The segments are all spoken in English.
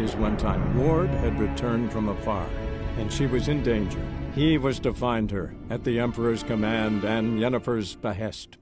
His one-time ward had returned from afar, and she was in danger. He was to find her at the Emperor's command and Yennefer's behest.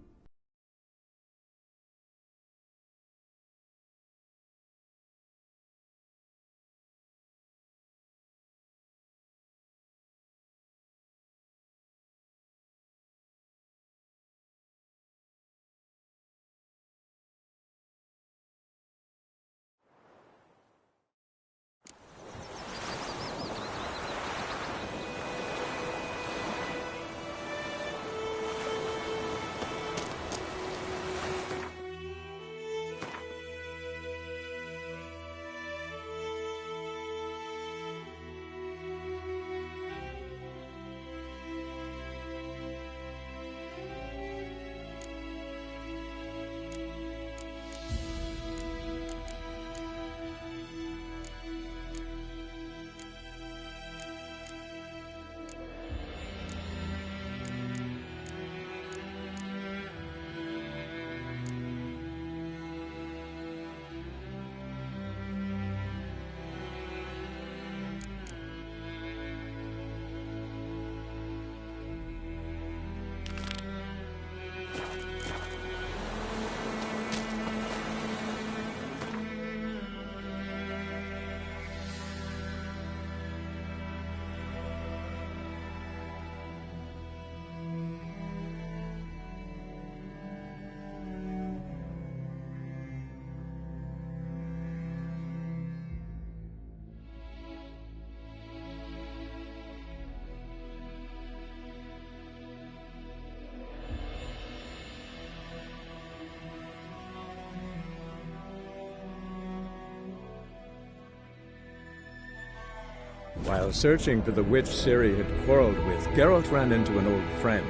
While searching for the witch Ciri had quarreled with, Geralt ran into an old friend,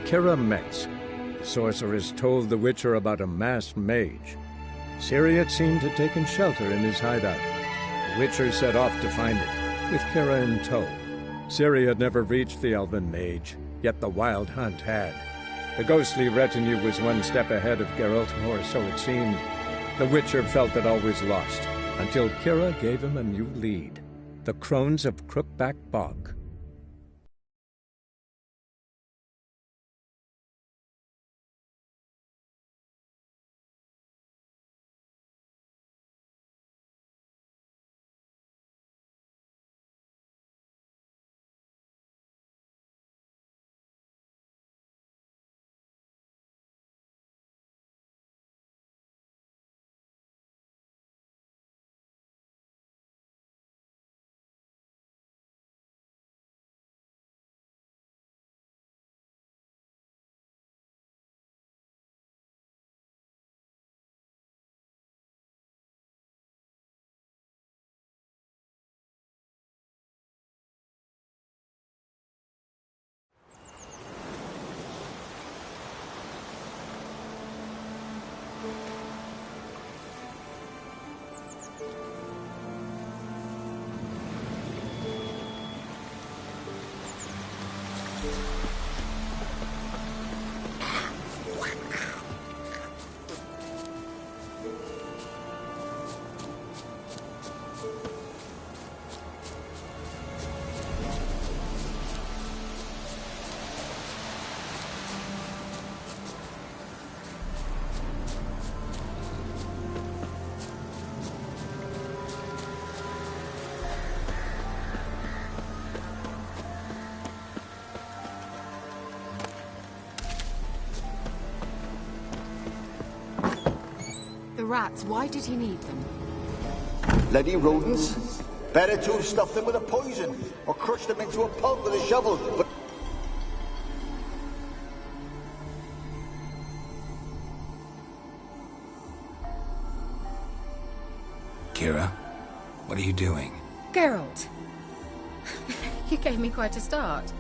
Kira Metz. The sorceress told the Witcher about a masked mage. Ciri had seemed to have taken shelter in his hideout. The Witcher set off to find it, with Kira in tow. Ciri had never reached the elven mage, yet the Wild Hunt had. The ghostly retinue was one step ahead of Geralt, or so it seemed. The Witcher felt that all was lost, until Kira gave him a new lead. The Crones of Crookback Bog. The rats, why did he need them? Bloody rodents. Better to have stuffed them with a poison, or crushed them into a pulp with a shovel, but... Kira, what are you doing? Geralt. You gave me quite a start.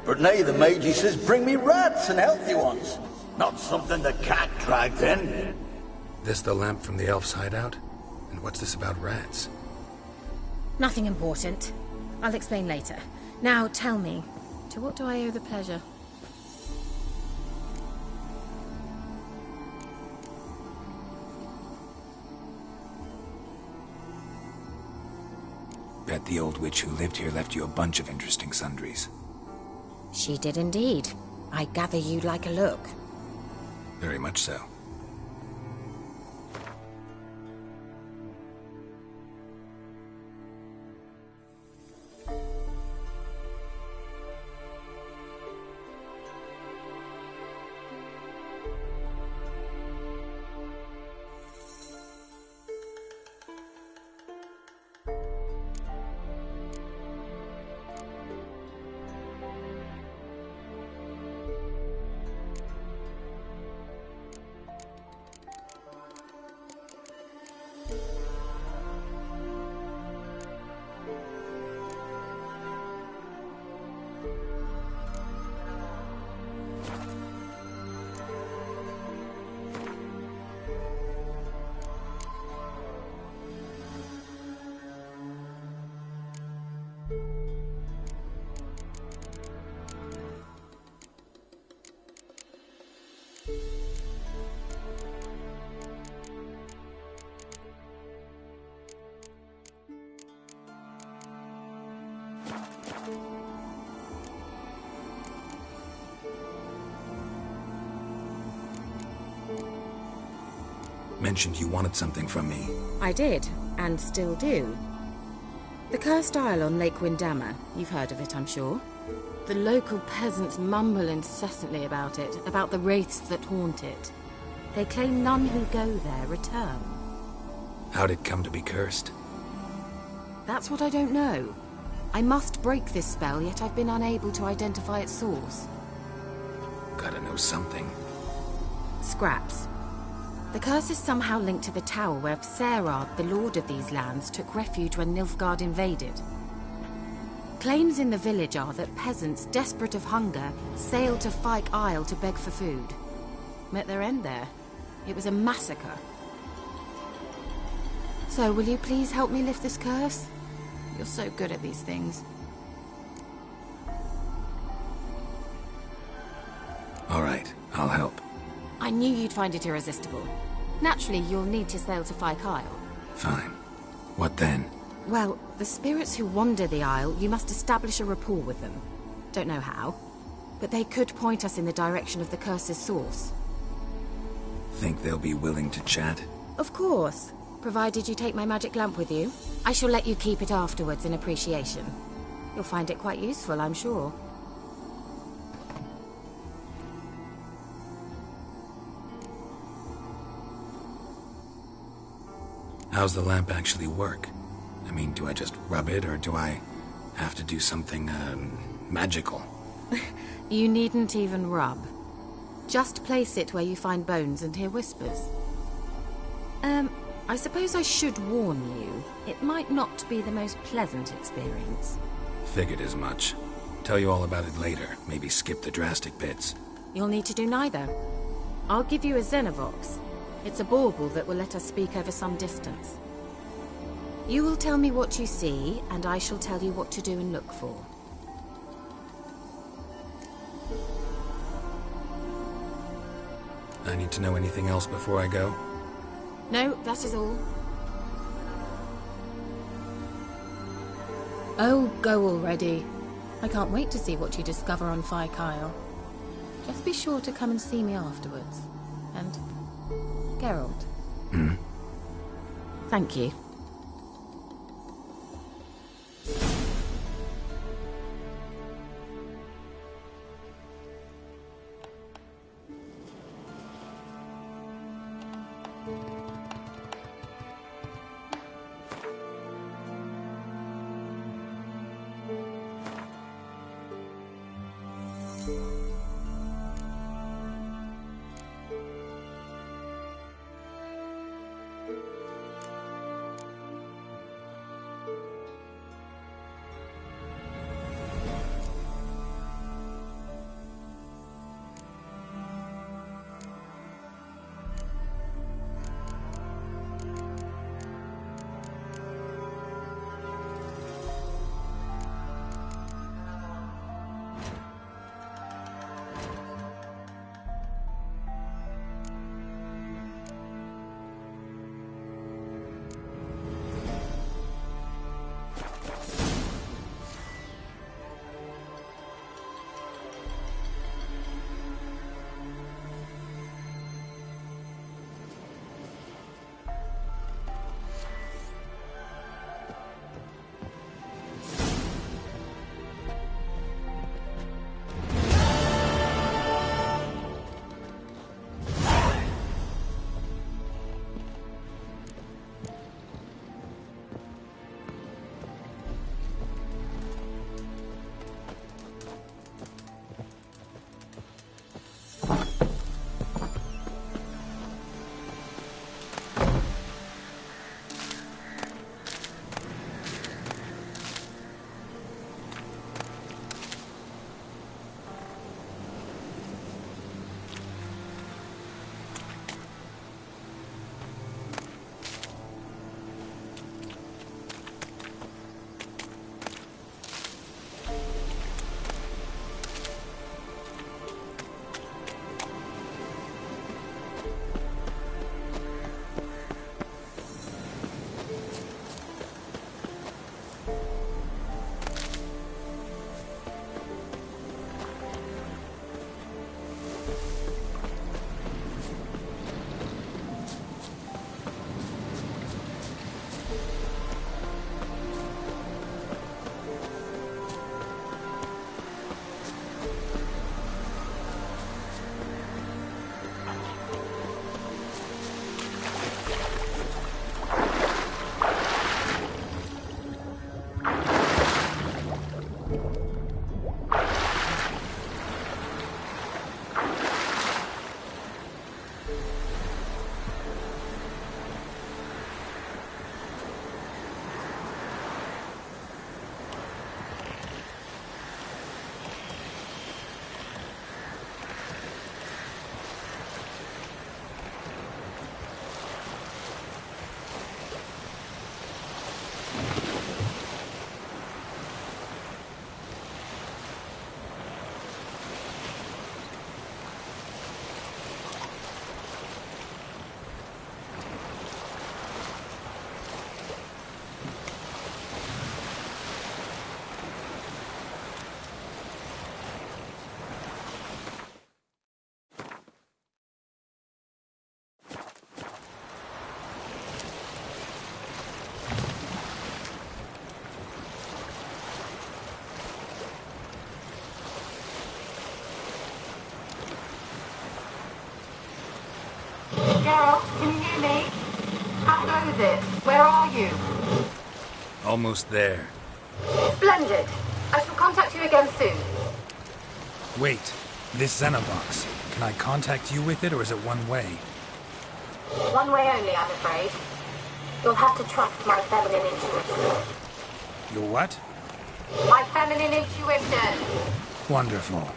But now the mage, he says, bring me rats and healthy ones. Not something the cat dragged in. This the lamp from the elf's hideout? And what's this about rats? Nothing important. I'll explain later. Now tell me, to what do I owe the pleasure? Bet the old witch who lived here left you a bunch of interesting sundries. She did indeed. I gather you'd like a look. Very much so. Mentioned you wanted something from me. I did, and still do. The cursed isle on Lake Windammer. You've heard of it, I'm sure. The local peasants mumble incessantly about it, about the wraiths that haunt it. They claim none who go there return. How'd it come to be cursed? That's what I don't know. I must break this spell, yet I've been unable to identify its source. Gotta know something. Scraps. The curse is somehow linked to the tower where Serard, the lord of these lands, took refuge when Nilfgaard invaded. Claims in the village are that peasants, desperate of hunger, sailed to Fyke Isle to beg for food. Met their end there. It was a massacre. So, will you please help me lift this curse? You're so good at these things. All right, I'll help. I knew you'd find it irresistible. Naturally, you'll need to sail to Fyke Isle. Fine. What then? Well, the spirits who wander the Isle, you must establish a rapport with them. Don't know how, but they could point us in the direction of the curse's source. Think they'll be willing to chat? Of course, provided you take my magic lamp with you. I shall let you keep it afterwards in appreciation. You'll find it quite useful, I'm sure. How's the lamp actually work? I mean, do I just rub it, or do I have to do something, magical? You needn't even rub. Just place it where you find bones and hear whispers. I suppose I should warn you. It might not be the most pleasant experience. Figured as much. Tell you all about it later. Maybe skip the drastic bits. You'll need to do neither. I'll give you a Xenovox. It's a bauble that will let us speak over some distance. You will tell me what you see, and I shall tell you what to do and look for. I need to know anything else before I go? No, that is all. Oh, go already. I can't wait to see what you discover on Fyke Isle. Just be sure to come and see me afterwards. And Geralt. Thank you. it? Where are you? Almost there. Splendid. I shall contact you again soon. Wait, this Xenovox. Can I contact you with it, or is it one way? One way only, I'm afraid. You'll have to trust my feminine intuition. Your what? My feminine intuition! Wonderful.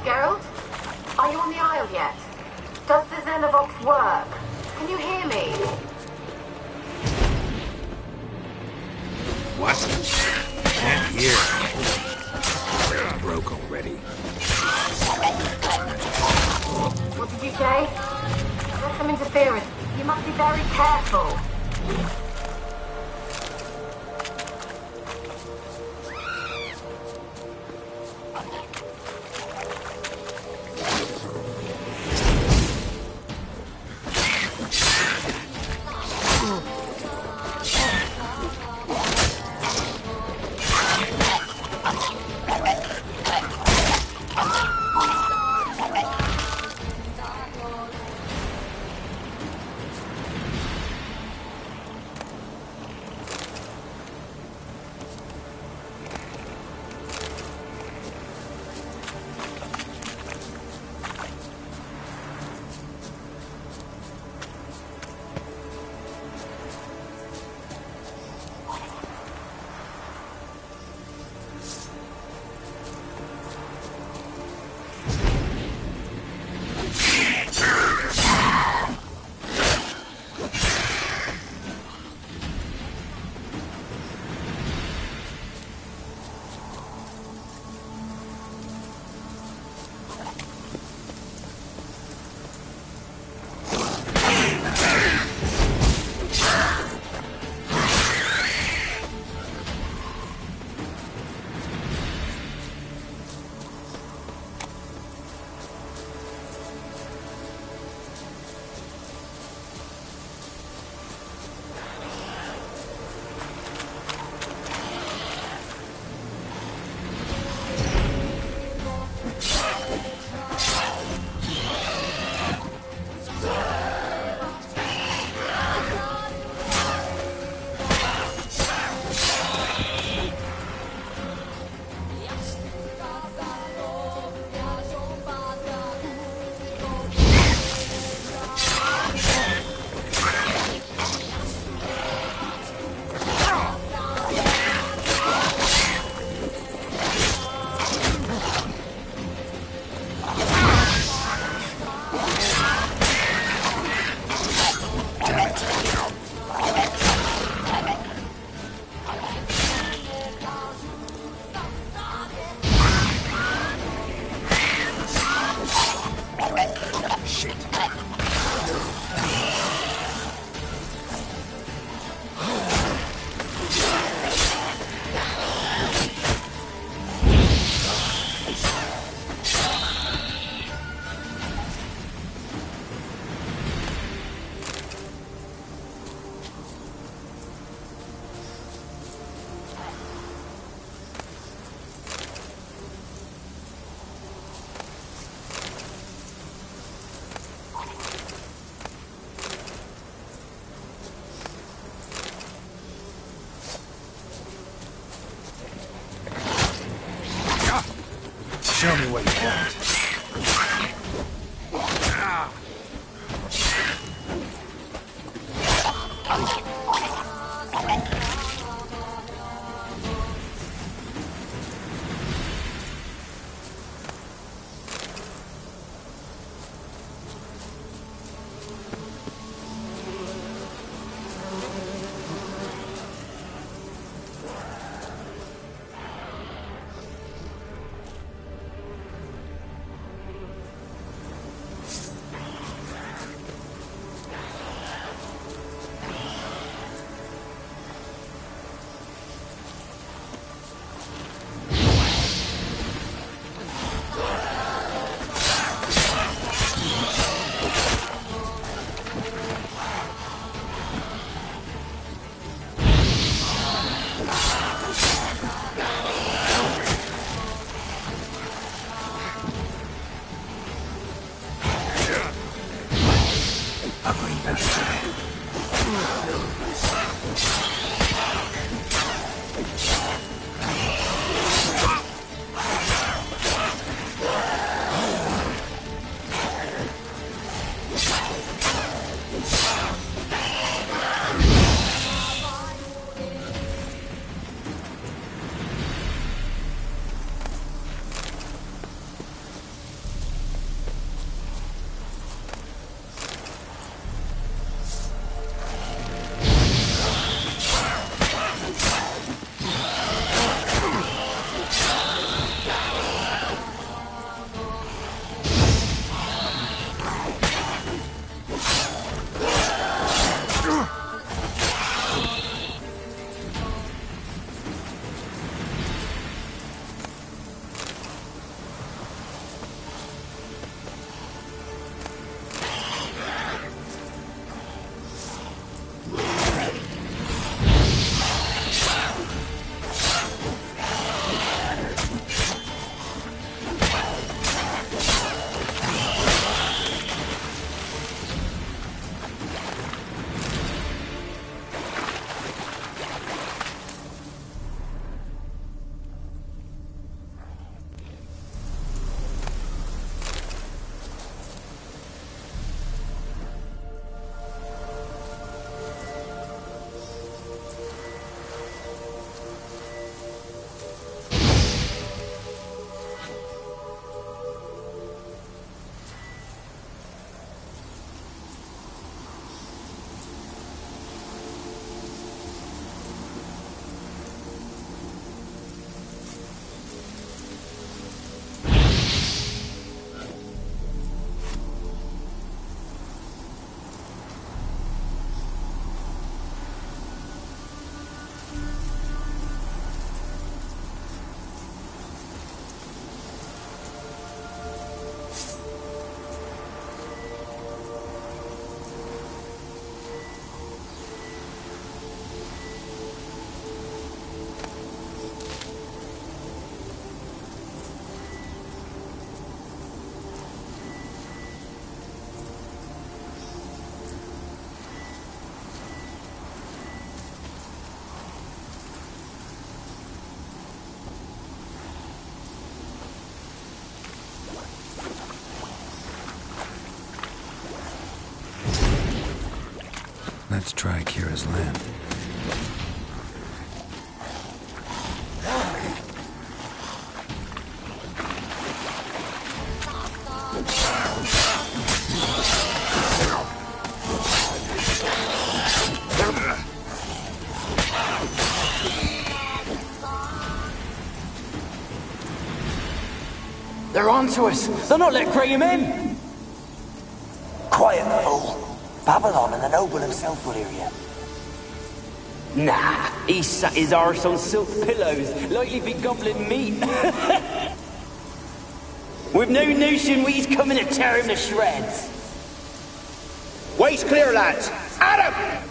Geralt? Are you on the Isle yet? Does the Xenovox work? Can you hear me? What? Can't hear. It broke already. What did you say? There's some interference. You must be very careful. Show me what you want. Ugly bastard. Let's try Kira's lamp. They're onto us! They're not letting Graham in! Quiet, fool. Babylon and the noble himself will hear you. Nah, he sat his arse on silk pillows, like he'd be gobbling meat. We've no notion he's coming to tear him to shreds. Way's clear, lads! At him!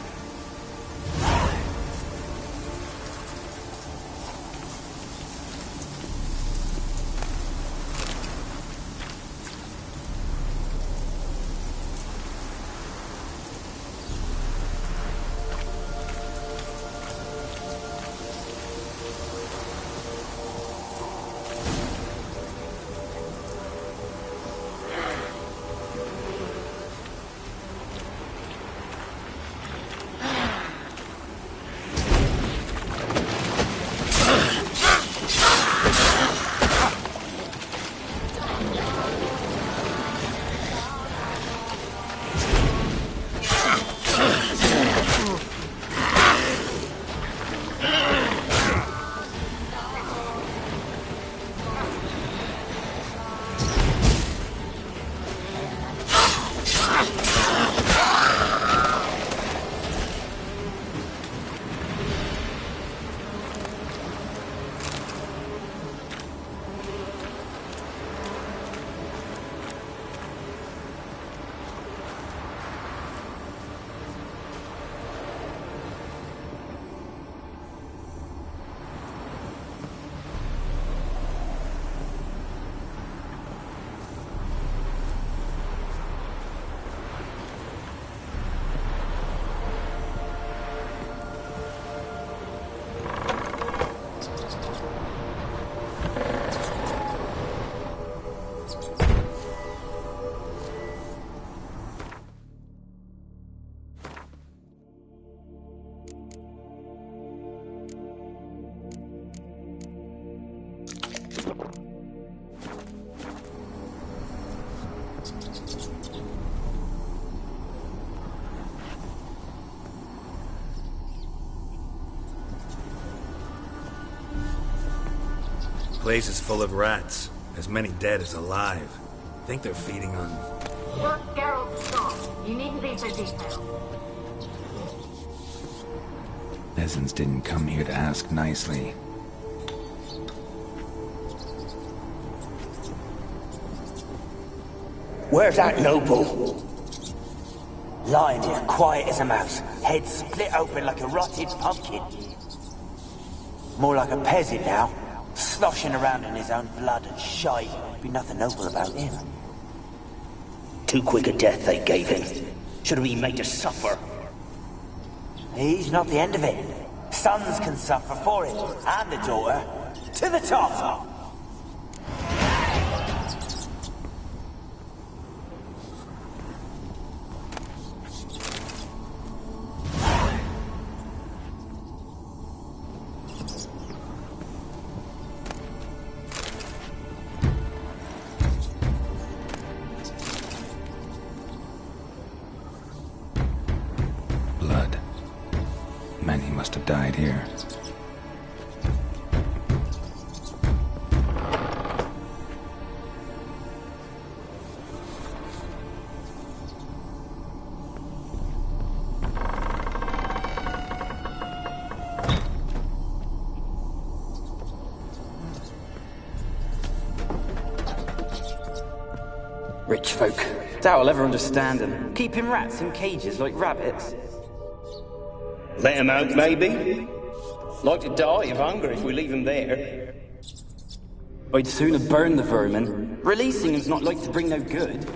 Place is full of rats. As many dead as alive. Think they're feeding on... Look, Geralt, stop. You needn't be so detailed. Peasants didn't come here to ask nicely. Where's that noble? Lying here, quiet as a mouse, head split open like a rotted pumpkin. More like a peasant now, sloshing around in his own blood and shite. Be nothing noble about him. Too quick a death they gave him. Should have been made to suffer. He's not the end of it. Sons can suffer for it, and the daughter. To the top! Blood. Many must have died here. Rich folk. Doubt I'll ever understand them. Keeping rats in cages like rabbits. Let him out, maybe? Like to die of hunger if we leave him there. I'd sooner burn the vermin. Releasing them's not like to bring no good.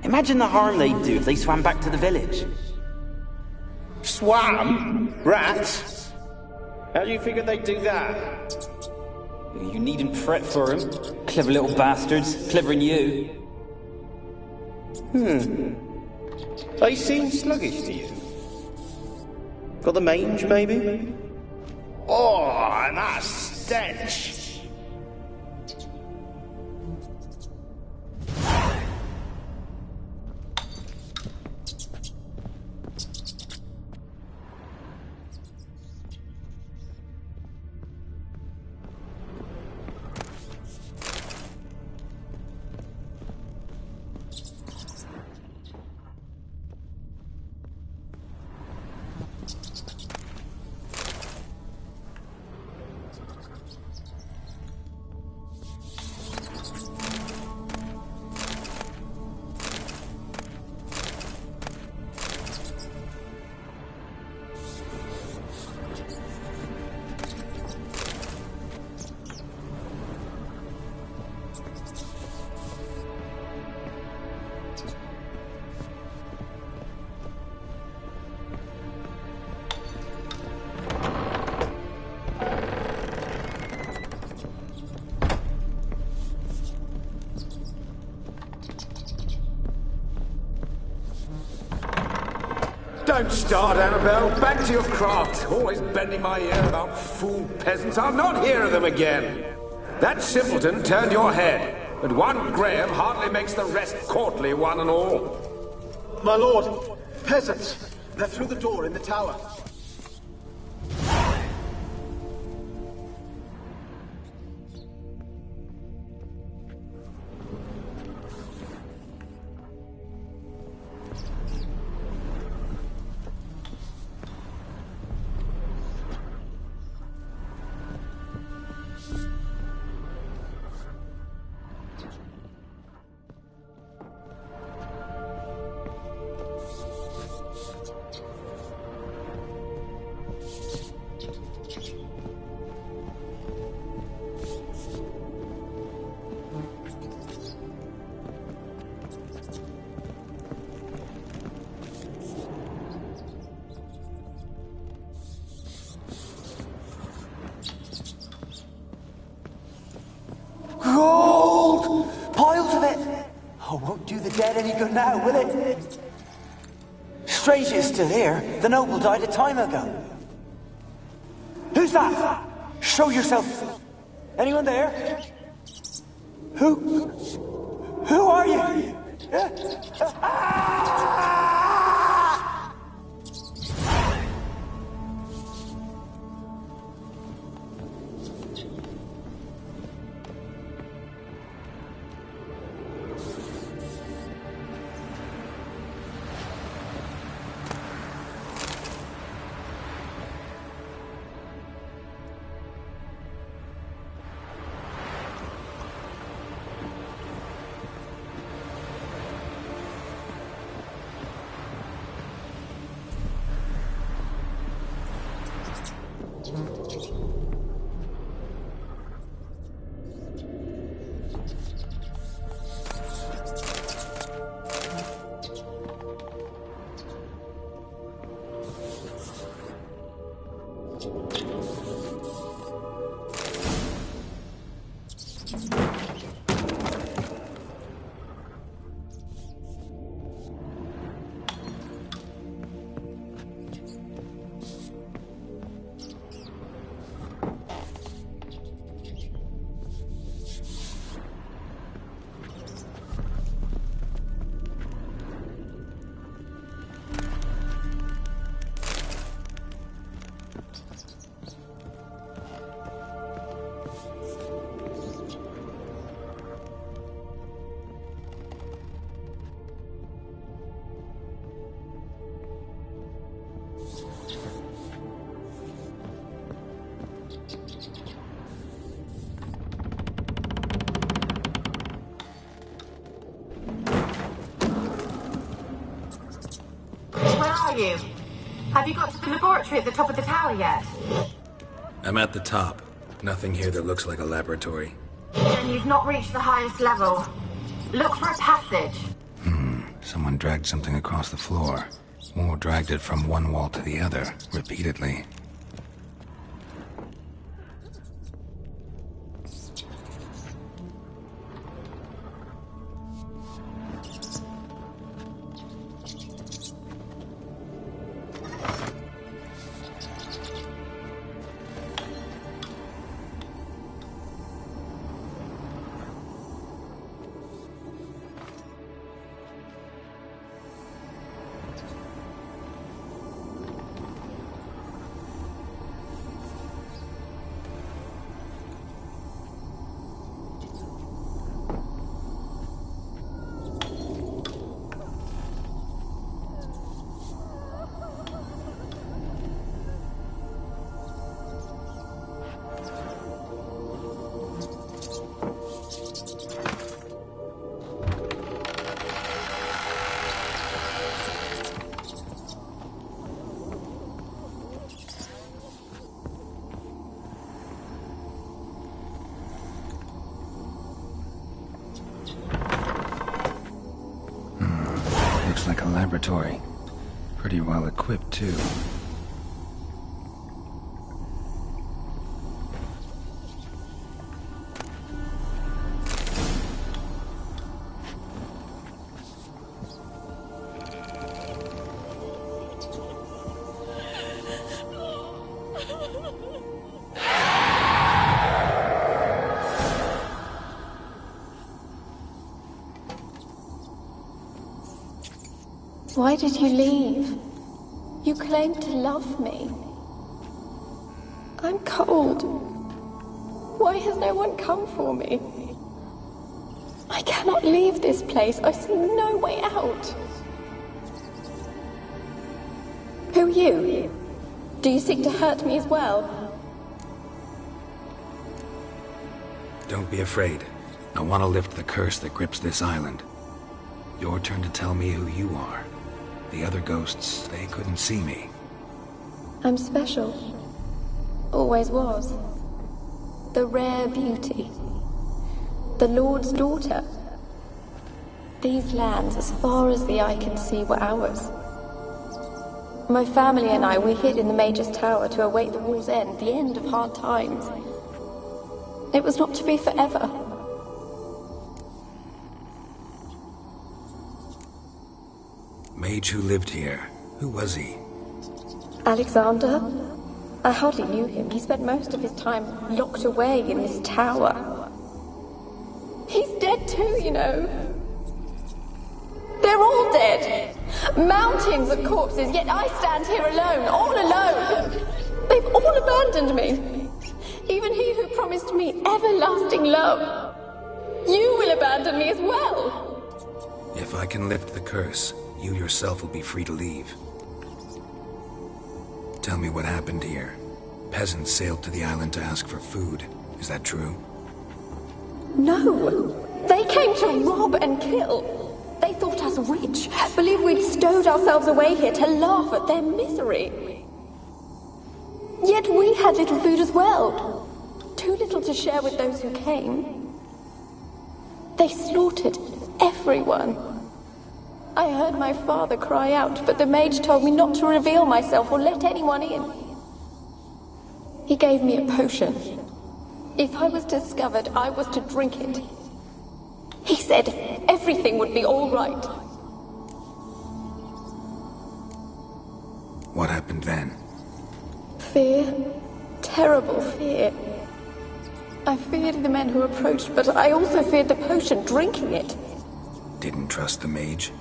Imagine the harm they'd do if they swam back to the village. Swam? Rats? How do you figure they'd do that? You needn't fret for them. Clever little bastards. Clever than you. They seem sluggish to you. Got the mange, maybe? Oh, and that stench! Don't start, Annabelle. Back to your craft. Always bending my ear about fool peasants. I'll not hear of them again. That simpleton turned your head, but one Graham hardly makes the rest courtly, one and all. My lord, peasants. They're through the door in the tower. Gold! Piles of it! Oh, won't do the dead any good now, will it? Strange it's still here. The noble died a time ago. Who's that? Show yourself. Anyone there? Who are you? You? Have you got to the laboratory at the top of the tower yet? I'm at the top. Nothing here that looks like a laboratory. Then you've not reached the highest level. Look for a passage. Someone dragged something across the floor. Or dragged it from one wall to the other, repeatedly. laboratory. Pretty well equipped, too. Why did you leave? You claimed to love me. I'm cold. Why has no one come for me? I cannot leave this place. I see no way out. Who are you? Do you seek to hurt me as well? Don't be afraid. I want to lift the curse that grips this island. Your turn to tell me who you are. The other ghosts, they couldn't see me. I'm special. Always was. The rare beauty. The Lord's daughter. These lands, as far as the eye can see, were ours. My family and I, we hid in the Major's Tower to await the war's end, the end of hard times. It was not to be forever. Mage who lived here. Who was he? Alexander? I hardly knew him. He spent most of his time locked away in this tower. He's dead too, you know. They're all dead. Mountains of corpses, yet I stand here alone, all alone. They've all abandoned me. Even he who promised me everlasting love. You will abandon me as well. If I can lift the curse, you yourself will be free to leave. Tell me what happened here. Peasants sailed to the island to ask for food. Is that true? No. They came to rob and kill. They thought us rich, believed we'd stowed ourselves away here to laugh at their misery. Yet we had little food as well. Too little to share with those who came. They slaughtered everyone. I heard my father cry out, but the mage told me not to reveal myself or let anyone in. He gave me a potion. If I was discovered, I was to drink it. He said everything would be all right. What happened then? Fear. Terrible fear. I feared the men who approached, but I also feared the potion, drinking it. Didn't trust the mage?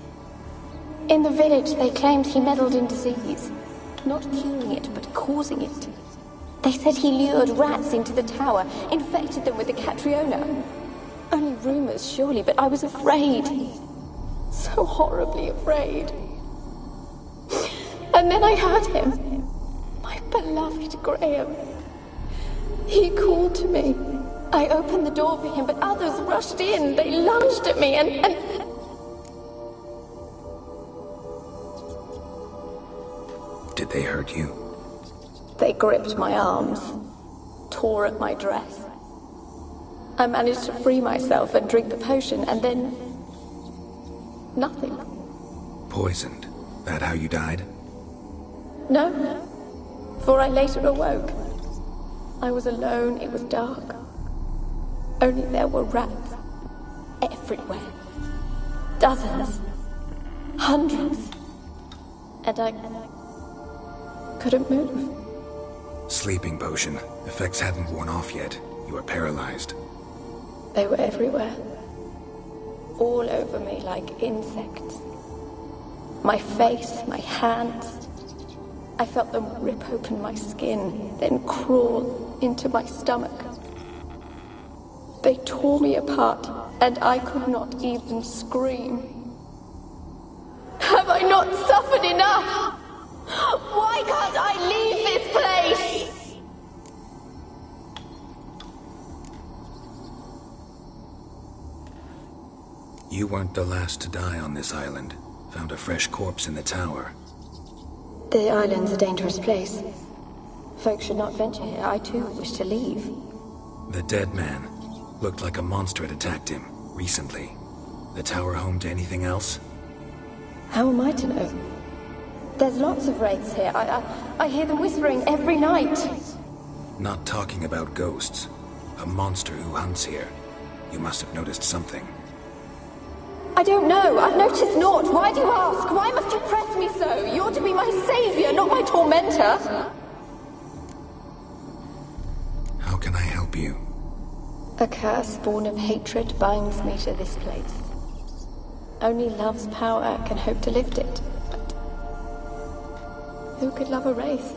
In the village, they claimed he meddled in disease. Not curing it, but causing it. They said he lured rats into the tower, infected them with the Catriona. Only rumors, surely, but I was afraid. So horribly afraid. And then I heard him. My beloved Graham. He called to me. I opened the door for him, but others rushed in. They lunged at me and... Did they hurt you? They gripped my arms, tore at my dress. I managed to free myself and drink the potion, and then... nothing. Poisoned? That how you died? No, for I later awoke. I was alone, it was dark. Only there were rats. Everywhere. Dozens. Hundreds. And I couldn't move. Sleeping potion. Effects hadn't worn off yet. You were paralyzed. They were everywhere. All over me like insects. My face, my hands. I felt them rip open my skin, then crawl into my stomach. They tore me apart, and I could not even scream. Have I not suffered enough? Why can't I leave this place? You weren't the last to die on this island. Found a fresh corpse in the tower. The island's a dangerous place. Folks should not venture here. I too wish to leave. The dead man. Looked like a monster had attacked him, recently. The tower home to anything else? How am I to know? There's lots of wraiths here. I hear them whispering every night. Not talking about ghosts. A monster who hunts here. You must have noticed something. I don't know. I've noticed naught. Why do you ask? Why must you press me so? You're to be my savior, not my tormentor. How can I help you? A curse born of hatred binds me to this place. Only love's power can hope to lift it. But who could love a wraith?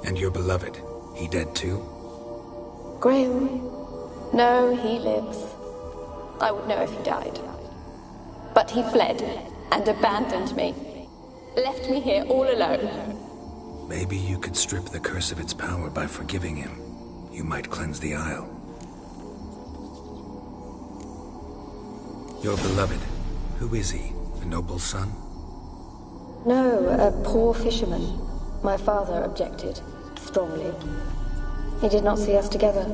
And your beloved, he dead too? Graham? No, he lives. I would know if he died. But he fled and abandoned me. Left me here all alone. Maybe you could strip the curse of its power by forgiving him. You might cleanse the Isle. Your beloved, who is he? A noble son? No, a poor fisherman. My father objected, strongly. He did not see us together.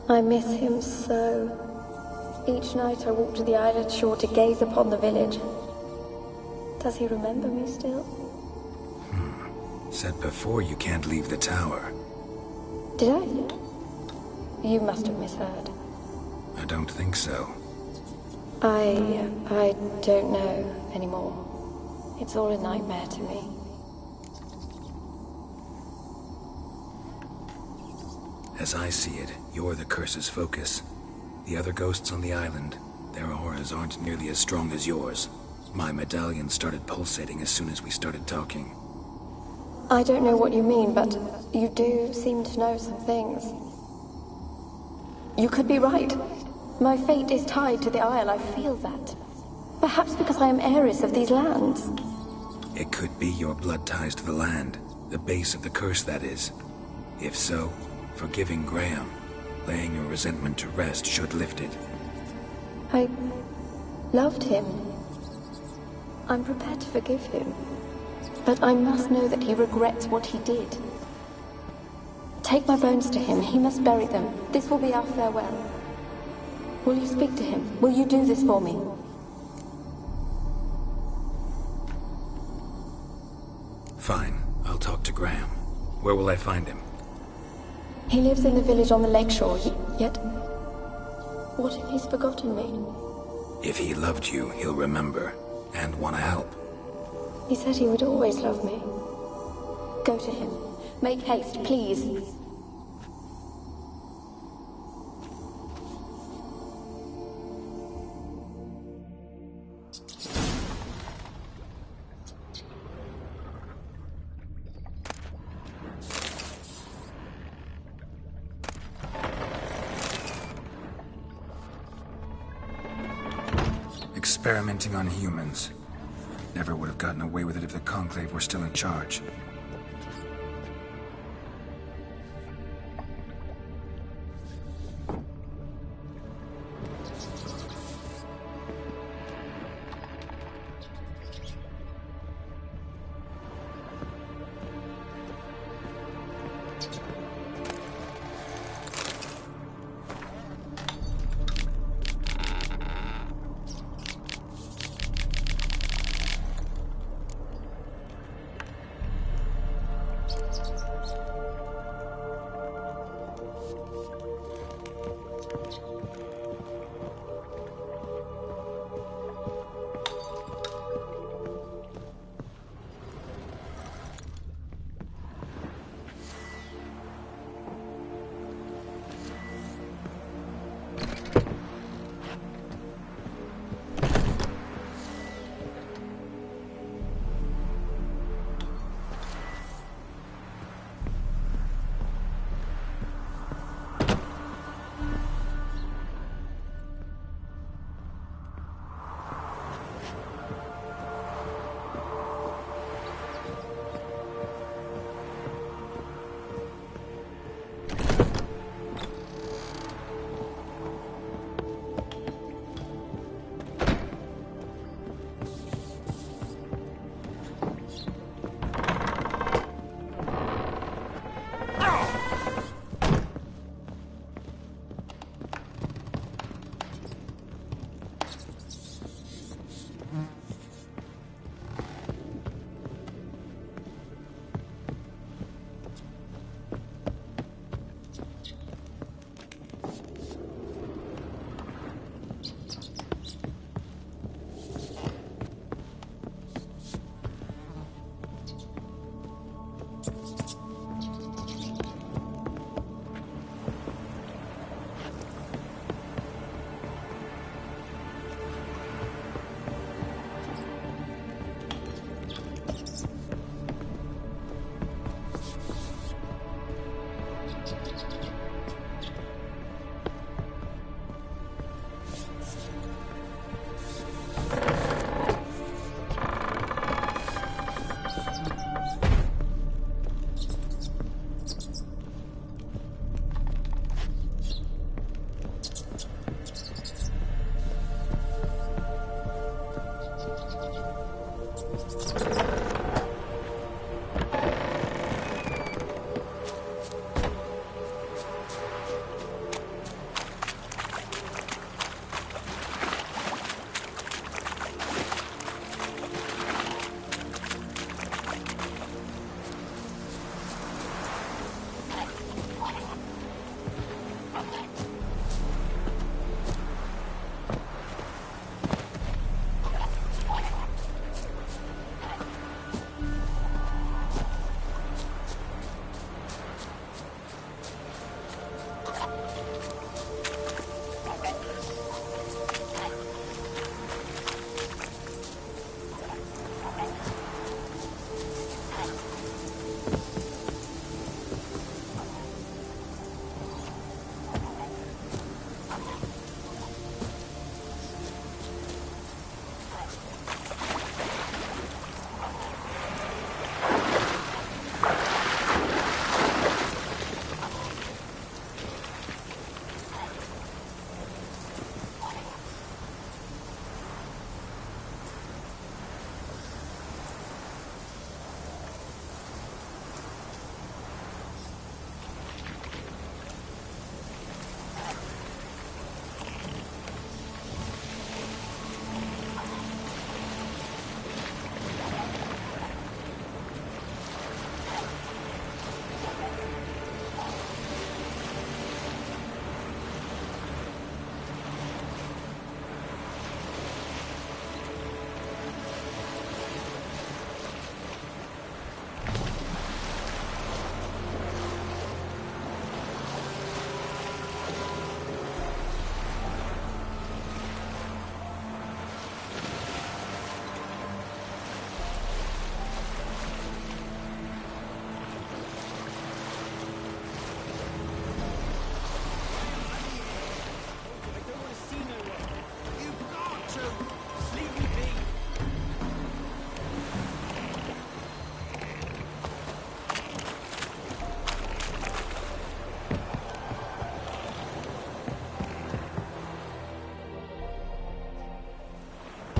I miss him so. Each night I walk to the island shore to gaze upon the village. Does he remember me still? Said before you can't leave the tower. Did I? You must have misheard. I don't think so. I don't know anymore. It's all a nightmare to me. As I see it, you're the curse's focus. The other ghosts on the island, their auras aren't nearly as strong as yours. My medallion started pulsating as soon as we started talking. I don't know what you mean, but you do seem to know some things. You could be right. My fate is tied to the Isle, I feel that. Perhaps because I am heiress of these lands. It could be your blood ties to the land, the base of the curse, that is. If so, forgiving Graham, laying your resentment to rest, should lift it. I loved him. I'm prepared to forgive him. But I must know that he regrets what he did. Take my bones to him. He must bury them. This will be our farewell. Will you speak to him? Will you do this for me? Fine. I'll talk to Graham. Where will I find him? He lives in the village on the lakeshore, yet... What if he's forgotten me? If he loved you, he'll remember, and want to help. He said he would always love me. Go to him. Make haste, please. Experimenting on humans. Never would have gotten away with it if the Conclave were still in charge.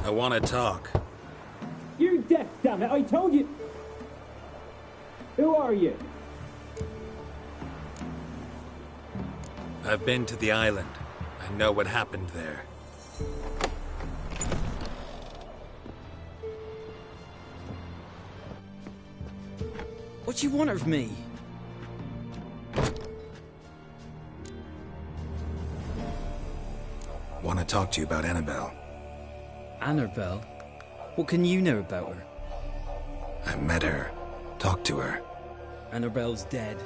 I want to talk. You're deaf, damn it! I told you! Who are you? I've been to the island. I know what happened there. What do you want of me? Want to talk to you about Annabelle. Annabelle? What can you know about her? I met her. Talked to her. Annabelle's dead.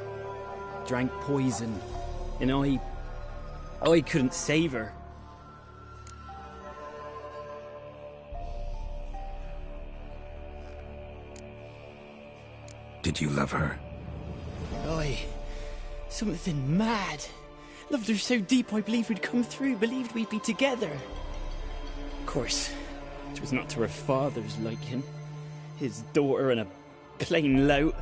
Drank poison. And I couldn't save her. Did you love her? Something mad. Loved her so deep I believed we'd come through, believed we'd be together. Of course, it was not to her father's liking. His daughter and a plain lout.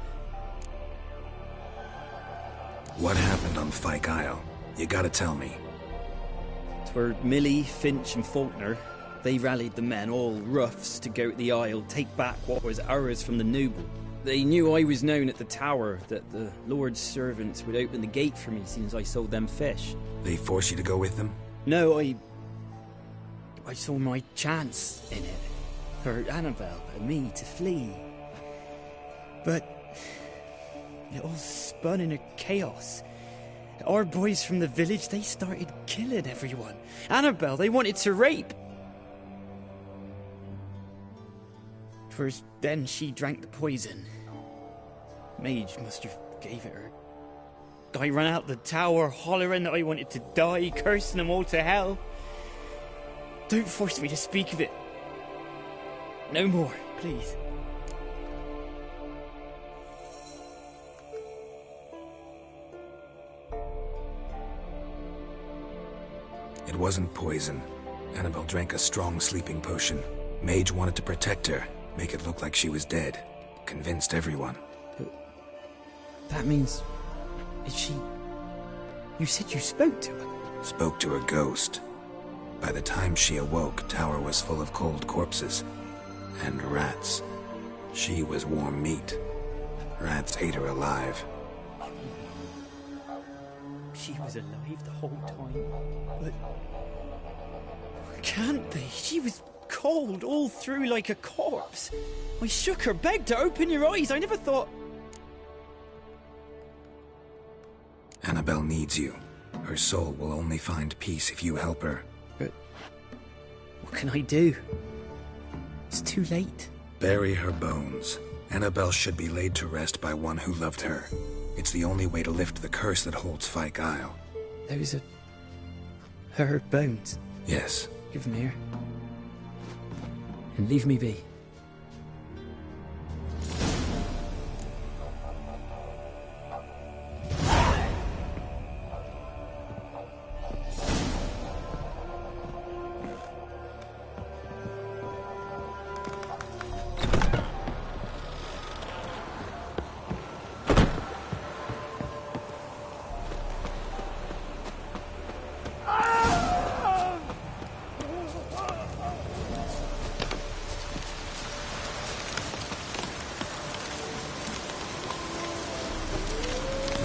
What happened on Fyke Isle? You gotta tell me. 'Twere Millie, Finch and Faulkner. They rallied the men, all roughs, to go to the Isle, take back what was ours from the noble. They knew I was known at the tower, that the Lord's servants would open the gate for me since I sold them fish. They forced you to go with them? No, I saw my chance in it. For Annabelle and me to flee. But it all spun in a chaos. Our boys from the village, they started killing everyone. Annabelle, they wanted to rape. First, then she drank the poison. Mage must have gave it her. I ran out the tower hollering that I wanted to die, cursing them all to hell. Don't force me to speak of it. No more, please. It wasn't poison. Annabelle drank a strong sleeping potion. Mage wanted to protect her, make it look like she was dead. Convinced everyone. But that means... is she... You said you spoke to her? Spoke to a ghost. By the time she awoke, Tower was full of cold corpses. And rats. She was warm meat. Rats ate her alive. She was alive the whole time, but... Can't be. She was cold all through like a corpse. I shook her, begged her, open your eyes. I never thought... Annabelle needs you. Her soul will only find peace if you help her. But... what can I do? It's too late. Bury her bones. Annabelle should be laid to rest by one who loved her. It's the only way to lift the curse that holds Fyke Isle. Those are... her bones? Yes. Give them here. And leave me be.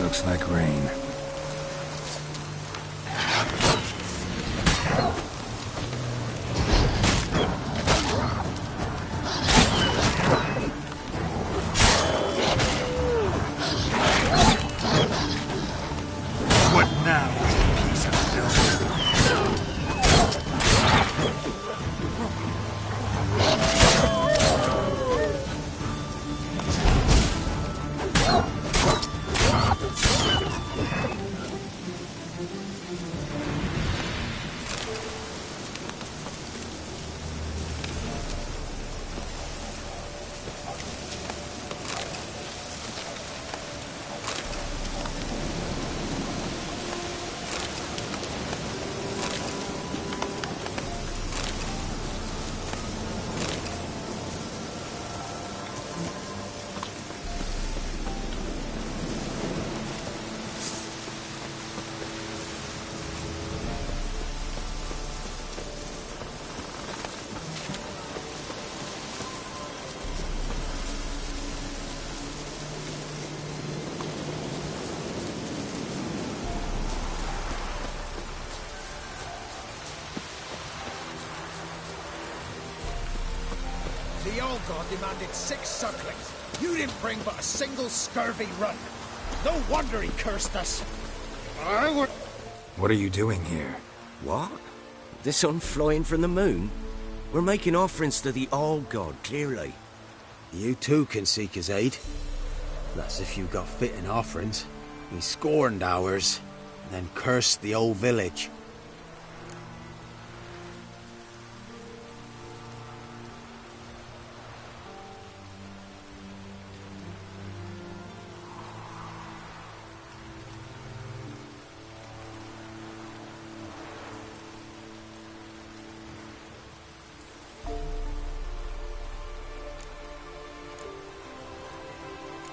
Looks like rain. What now, piece of filth? The old god demanded 6 sucklings. You didn't bring but a single scurvy run. No wonder he cursed us. What are you doing here? What? The sun flying from the moon? We're making offerings to the old god, clearly. You too can seek his aid. That's if you got fitting offerings. We scorned ours, and then cursed the old village.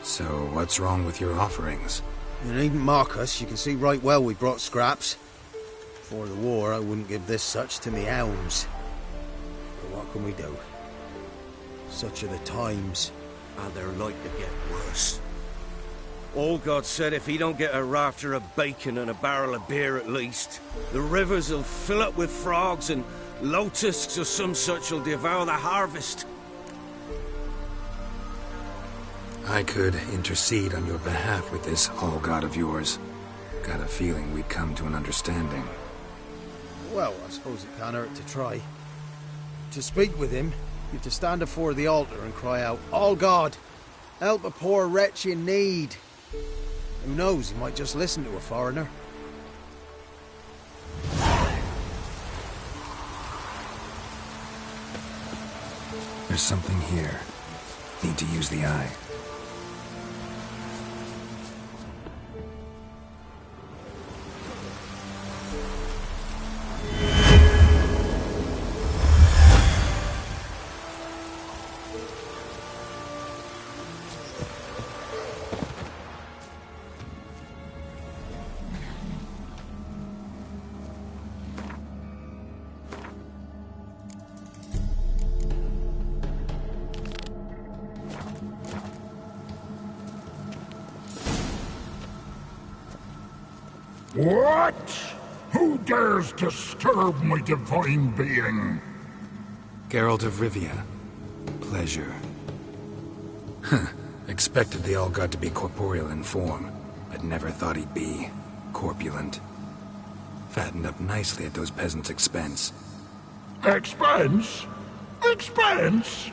So, what's wrong with your offerings? You needn't mock us. You can see right well we brought scraps. Before the war, I wouldn't give this such to me hounds. But what can we do? Such are the times. And they're like to get worse. Old God said if he don't get a rafter of bacon and a barrel of beer at least, the rivers will fill up with frogs and lotuses or some such will devour the harvest. I could intercede on your behalf with this all-god of yours. Got a feeling we'd come to an understanding. Well, I suppose it can't hurt to try. To speak with him, you have to stand before the altar and cry out, "All God!" Help a poor wretch in need. Who knows, he might just listen to a foreigner. There's something here. Need to use the eye. What? Who dares disturb my divine being? Geralt of Rivia. Pleasure. Huh. Expected the All-God to be corporeal in form, but never thought he'd be corpulent. Fattened up nicely at those peasants' expense. Expense? Expense?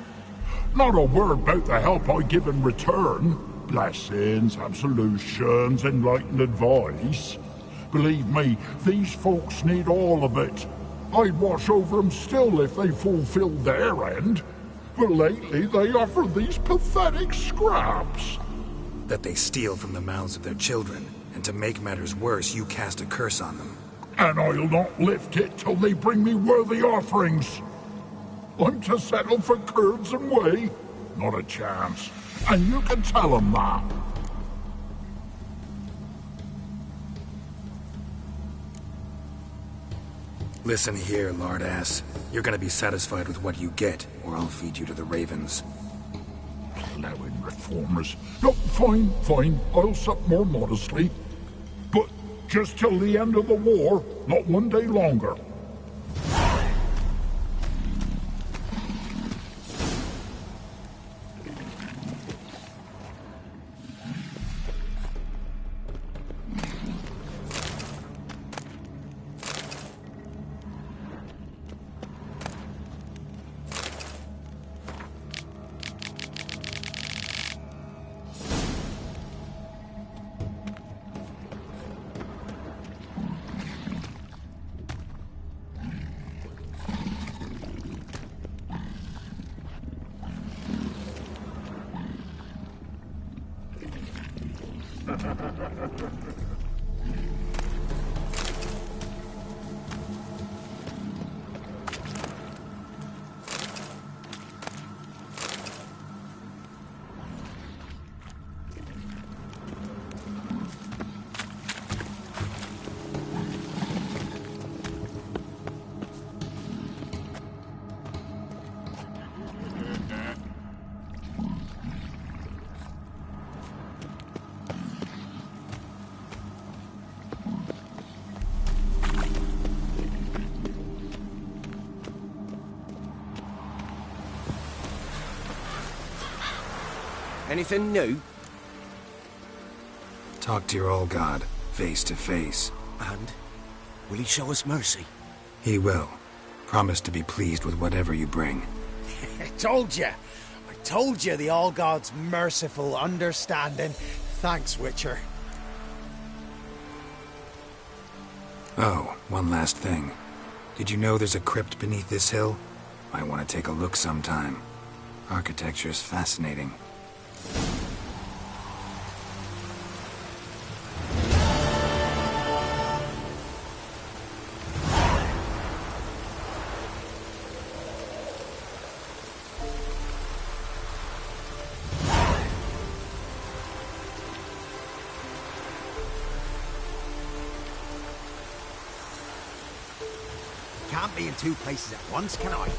Not a word about the help I give in return. Blessings, absolutions, enlightened advice. Believe me, these folks need all of it. I'd watch over them still if they fulfilled their end. But lately they offer these pathetic scraps. That they steal from the mouths of their children, and to make matters worse, you cast a curse on them. And I'll not lift it till they bring me worthy offerings. I'm to settle for curds and whey? Not a chance. And you can tell them that. Listen here, lard-ass. You're gonna be satisfied with what you get, or I'll feed you to the ravens. Plowing reformers. No, fine, fine. I'll sup more modestly. But just till the end of the war, not one day longer. Anything new? Talk to your All-God, face to face. And? Will he show us mercy? He will. Promise to be pleased with whatever you bring. I told you the All-God's merciful, understanding. Thanks, Witcher. Oh, one last thing. Did you know there's a crypt beneath this hill? I want to take a look sometime. Architecture's fascinating. Can't be in two places at once, can I?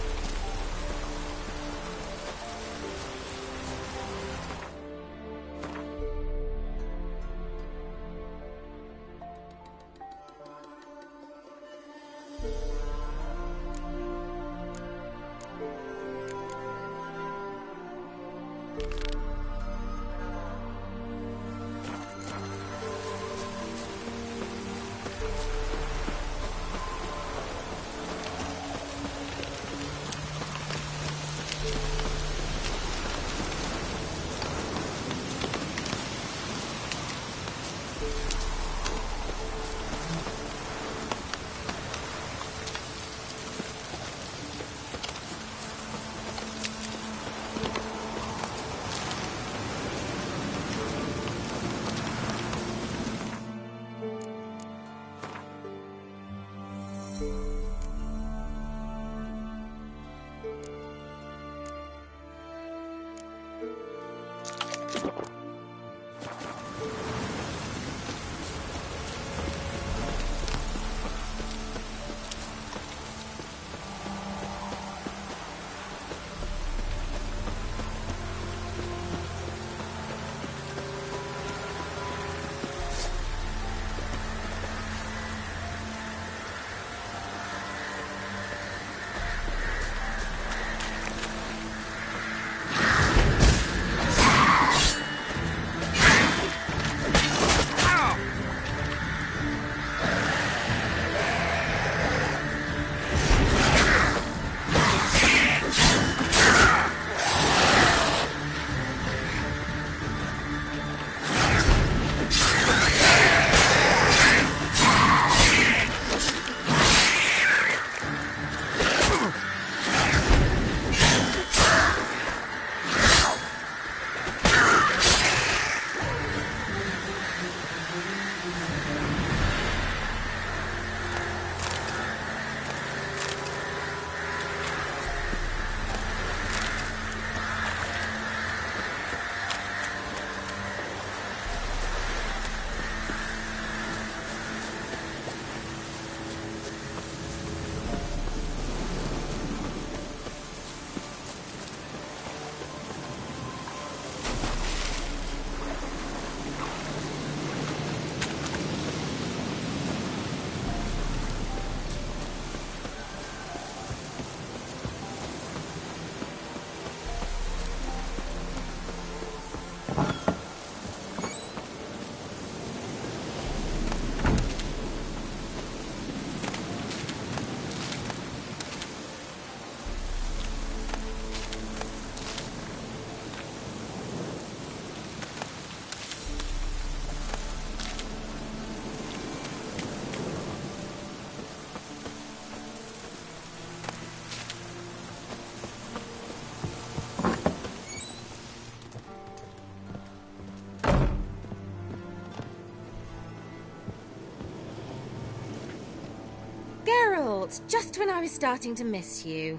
Geralt, just when I was starting to miss you.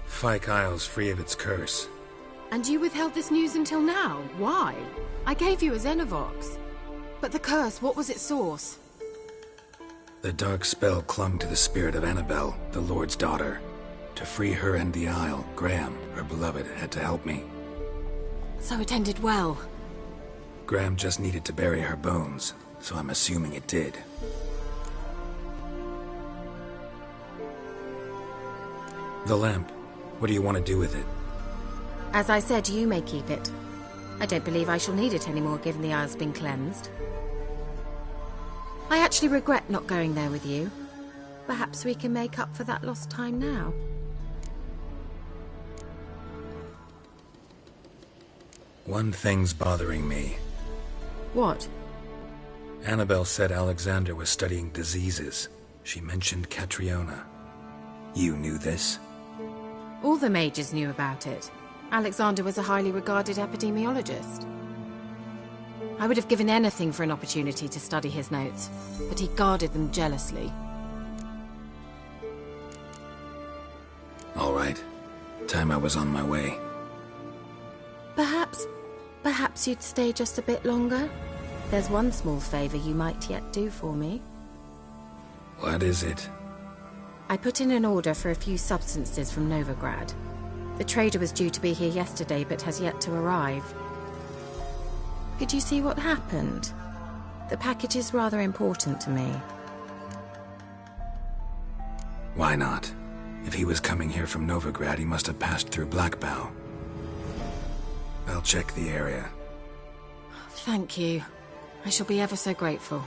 Fyke Isle's free of its curse. And you withheld this news until now? Why? I gave you a Xenovox. But the curse, what was its source? The dark spell clung to the spirit of Annabelle, the Lord's daughter. To free her and the Isle, Graham, her beloved, had to help me. So it ended well. Graham just needed to bury her bones, so I'm assuming it did. The lamp. What do you want to do with it? As I said, you may keep it. I don't believe I shall need it anymore, given the Isle's been cleansed. I actually regret not going there with you. Perhaps we can make up for that lost time now. One thing's bothering me. What? Annabelle said Alexander was studying diseases. She mentioned Catriona. You knew this? All the mages knew about it. Alexander was a highly regarded epidemiologist. I would have given anything for an opportunity to study his notes, but he guarded them jealously. All right. Time I was on my way. Perhaps you'd stay just a bit longer? There's one small favor you might yet do for me. What is it? I put in an order for a few substances from Novigrad. The trader was due to be here yesterday, but has yet to arrive. Could you see what happened? The package is rather important to me. Why not? If he was coming here from Novigrad, he must have passed through Blackbow. I'll check the area. Thank you. I shall be ever so grateful.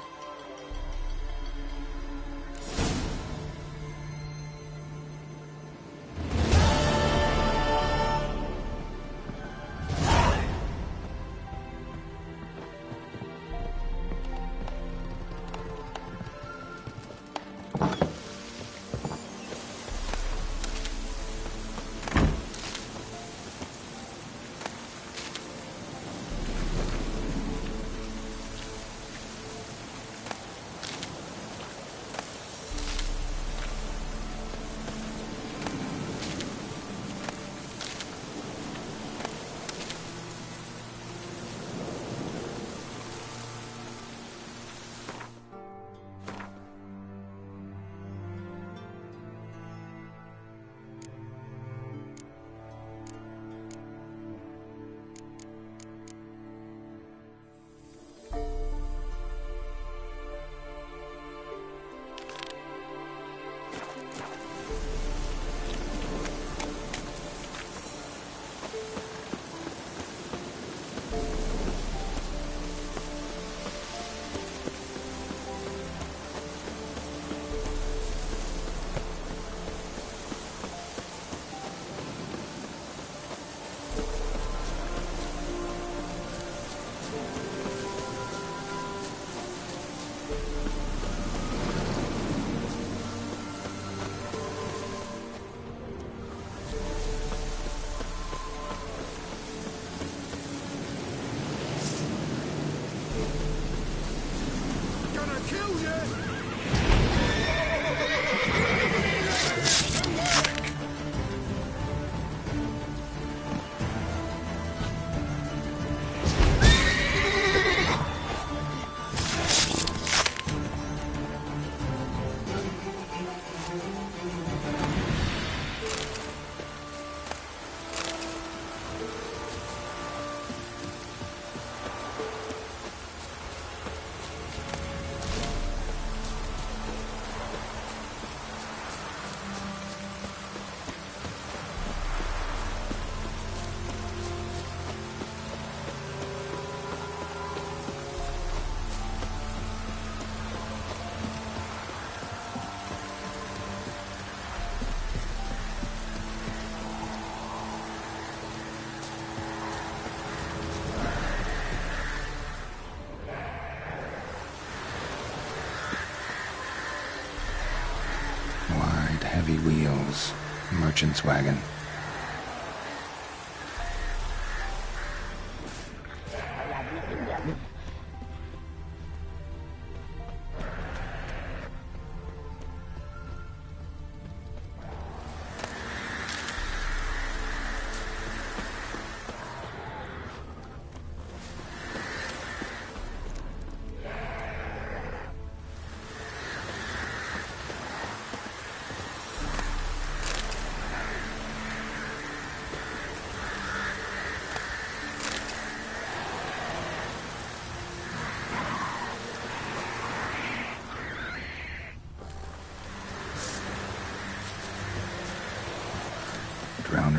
Heavy wheels. Merchant's wagon.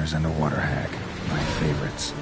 runners and a water hag. My favorites.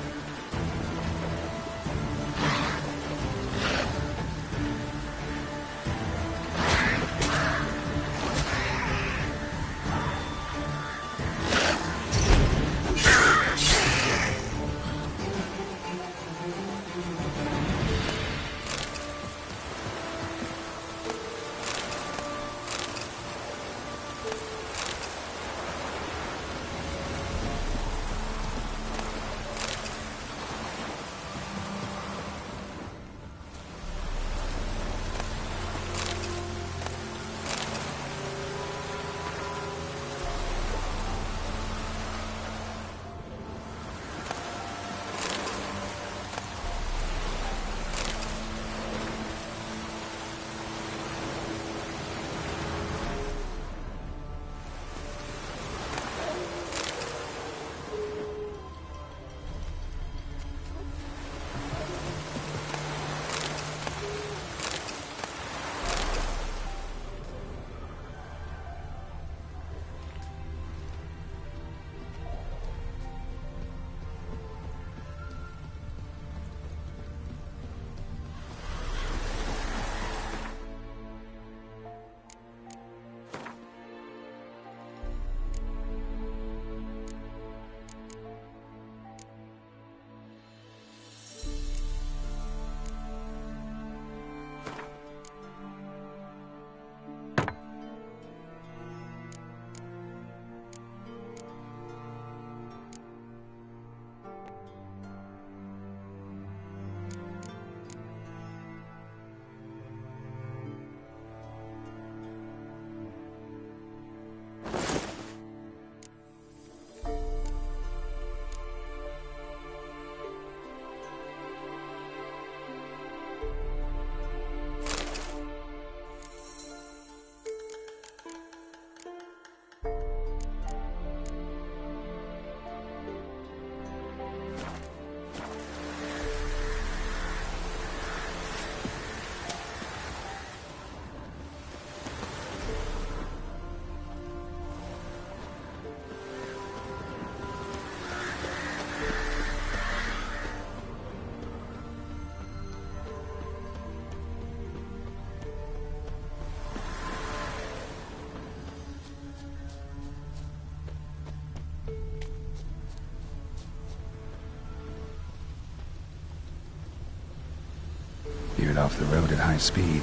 Veered off the road at high speed.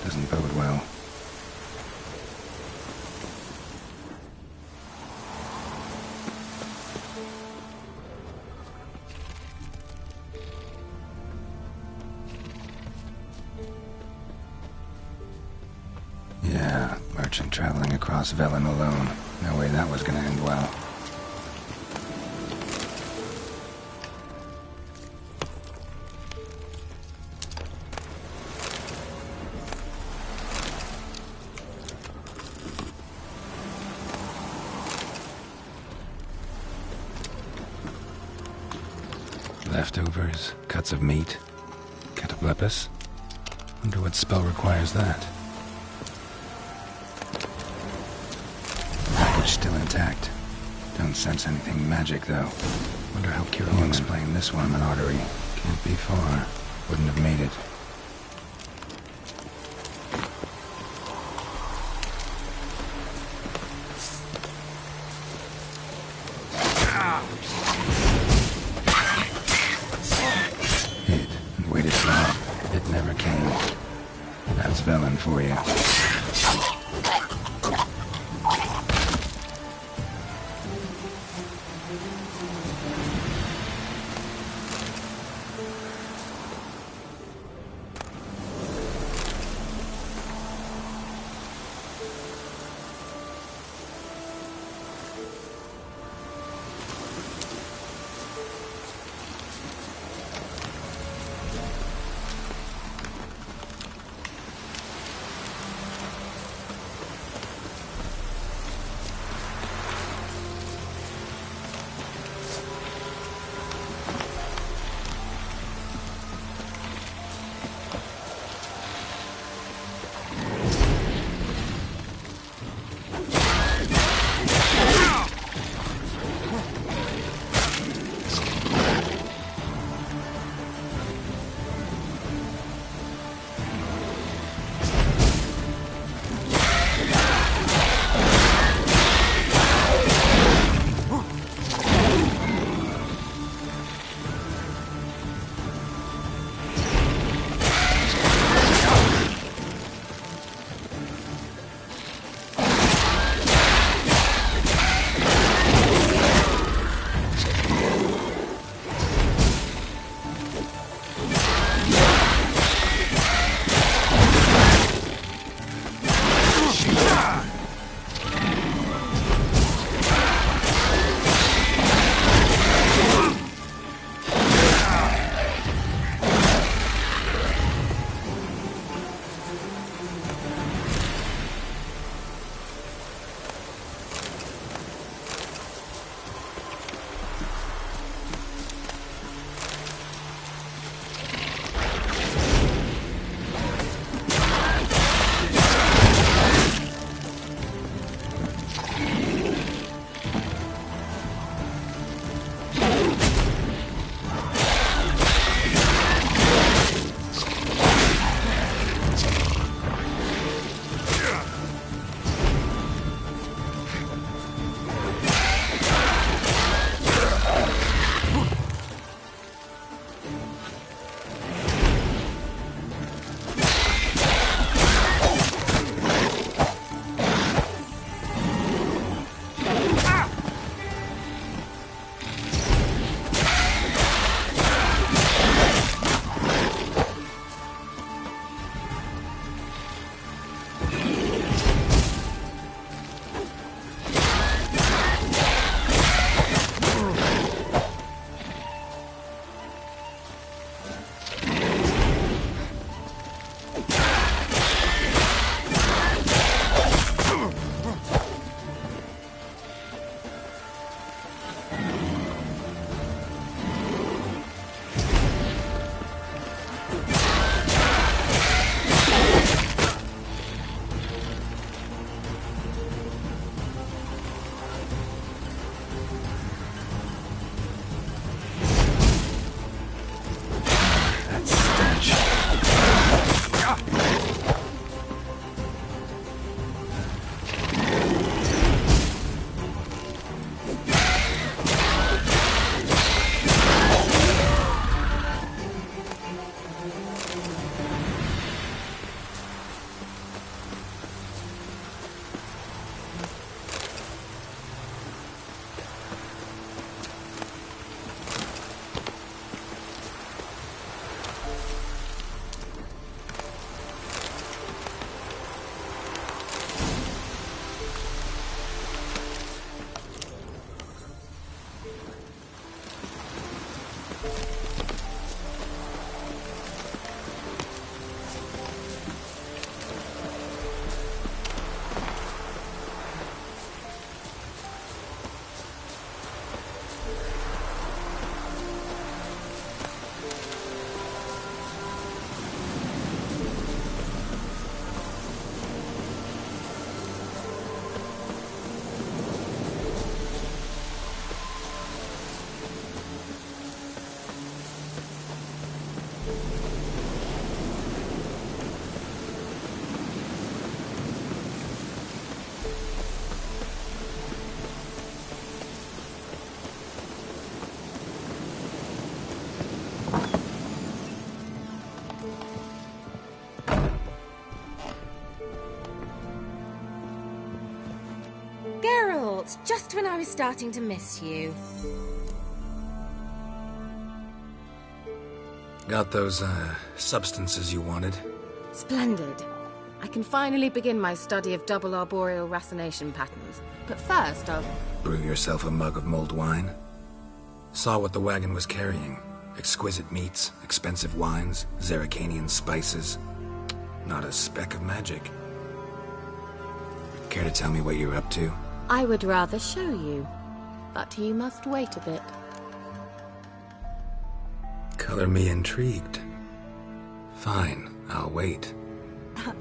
Doesn't bode well. Yeah, merchant traveling across Velen alone. No way that was gonna end well. Leftovers, cuts of meat, cataplepis. Wonder what spell requires that. Package still intact. Don't sense anything magic though. Wonder how Kira will explain this one. An artery. Can't be far. Wouldn't have made it. Velen for you. just when I was starting to miss you. Got those, substances you wanted? Splendid. I can finally begin my study of double arboreal racination patterns. But first, I'll... Brew yourself a mug of mulled wine? Saw what the wagon was carrying. Exquisite meats, expensive wines, Zerrikanian spices. Not a speck of magic. Care to tell me what you're up to? I would rather show you, but you must wait a bit. Color me intrigued. Fine, I'll wait.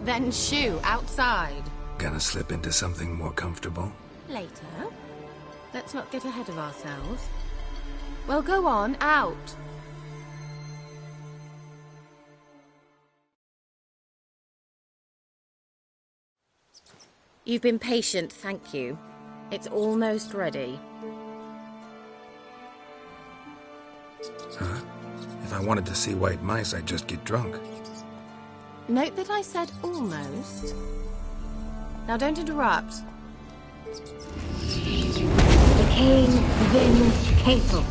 Then shoo, outside. Gonna slip into something more comfortable? Later. Let's not get ahead of ourselves. Well, go on, out. You've been patient, thank you. It's almost ready. Huh? If I wanted to see white mice, I'd just get drunk. Note that I said almost. Now don't interrupt. Decaying Vin Capel.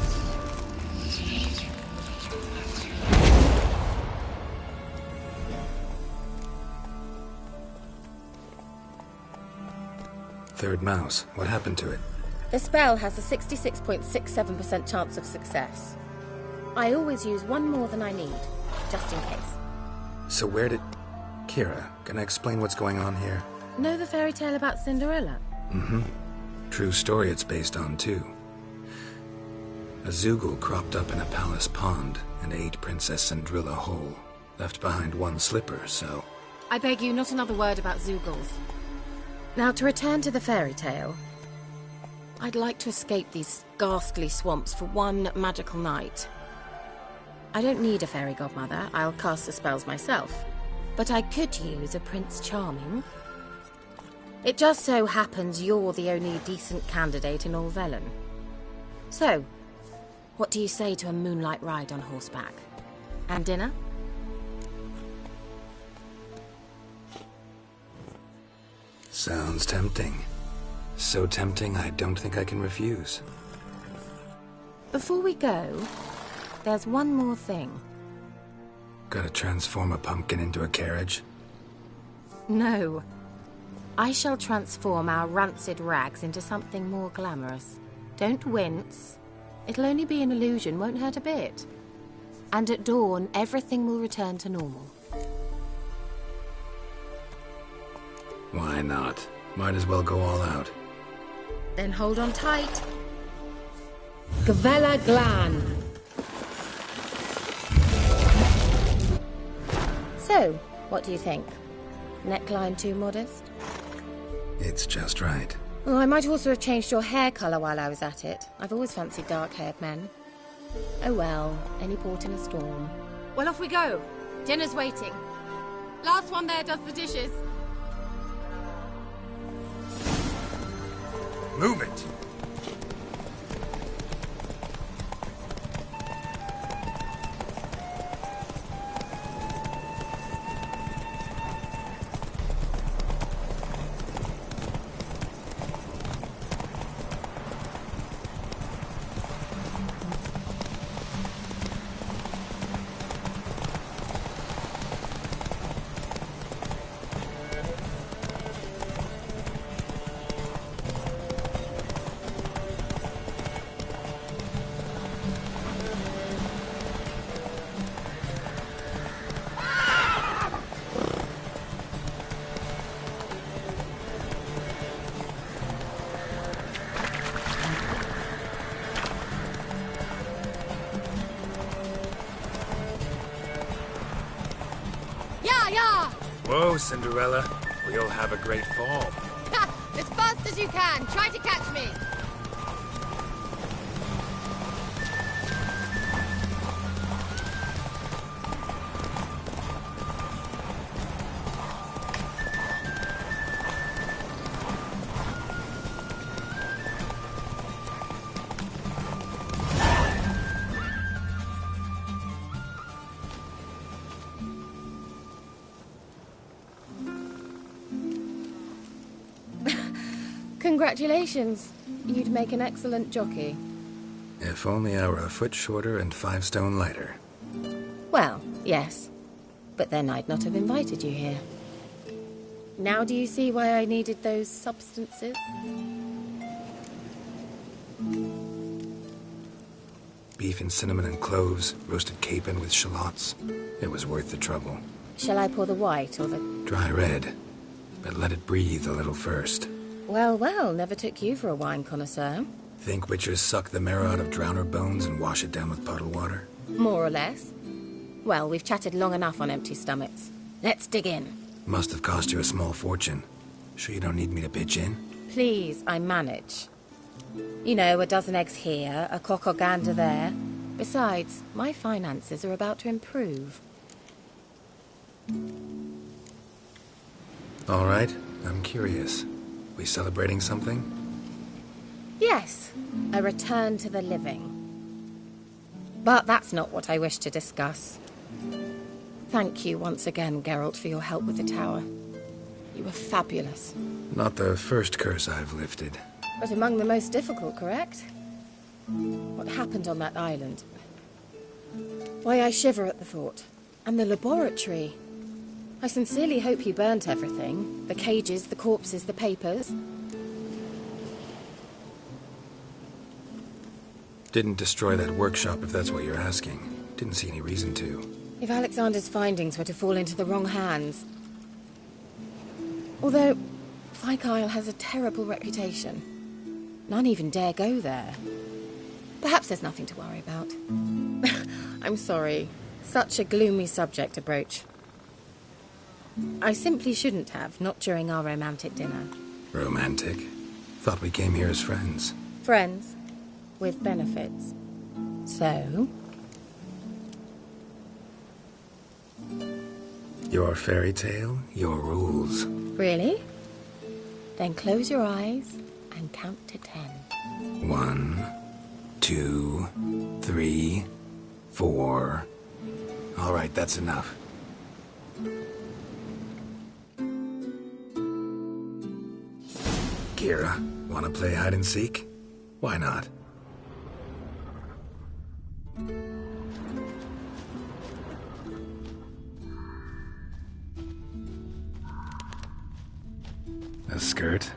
Third mouse. What happened to it? The spell has a 66.67% chance of success. I always use one more than I need, just in case. So where did... Kira, can I explain what's going on here? Know the fairy tale about Cinderella? Mm-hmm. True story it's based on, too. A Zoogle cropped up in a palace pond and ate Princess Cinderella whole. Left behind one slipper, so... I beg you, not another word about Zoogles. Now, to return to the fairy tale, I'd like to escape these ghastly swamps for one magical night. I don't need a fairy godmother, I'll cast the spells myself. But I could use a Prince Charming. It just so happens you're the only decent candidate in all Velen. So, what do you say to a moonlight ride on horseback? And dinner? Sounds tempting. So tempting, I don't think I can refuse. Before we go, there's one more thing. Gotta transform a pumpkin into a carriage? No. I shall transform our rancid rags into something more glamorous. Don't wince. It'll only be an illusion, won't hurt a bit. And at dawn, everything will return to normal. Why not? Might as well go all out. Then hold on tight. Gvella Glan. So, what do you think? Neckline too modest? It's just right. Oh, I might also have changed your hair colour while I was at it. I've always fancied dark-haired men. Oh well, any port in a storm. Well, off we go. Dinner's waiting. Last one there does the dishes. Move it! Whoa, Cinderella. We'll have a great fall. Ha! As fast as you can. Try to catch me. Congratulations. You'd make an excellent jockey. If only I were a foot shorter and 5 stone lighter. Well, yes. But then I'd not have invited you here. Now do you see why I needed those substances? Beef and cinnamon and cloves, roasted capon with shallots. It was worth the trouble. Shall I pour the white or the... Dry red, but let it breathe a little first. Well, well, never took you for a wine connoisseur. Think witchers suck the marrow out of drowner bones and wash it down with puddle water? More or less. Well, we've chatted long enough on empty stomachs. Let's dig in. Must have cost you a small fortune. Sure you don't need me to pitch in? Please, I manage. You know, a dozen eggs here, a cock or gander there. Besides, my finances are about to improve. All right, I'm curious. We celebrating something? Yes, a return to the living. But that's not what I wish to discuss. Thank you once again, Geralt, for your help with the tower. You were fabulous. Not the first curse I've lifted. But among the most difficult, correct? What happened on that island? Why, I shiver at the thought. And the laboratory. I sincerely hope you burnt everything. The cages, the corpses, the papers. Didn't destroy that workshop, if that's what you're asking. Didn't see any reason to. If Alexander's findings were to fall into the wrong hands... Although, Fyke Isle has a terrible reputation. None even dare go there. Perhaps there's nothing to worry about. I'm sorry. Such a gloomy subject to broach. I simply shouldn't have, not during our romantic dinner. Romantic? Thought we came here as friends. Friends. With benefits. So? Your fairy tale, your rules. Really? Then close your eyes and count to 10. 1, 2, 3, 4. All right, that's enough. Kira, wanna play hide and seek? Why not? A skirt?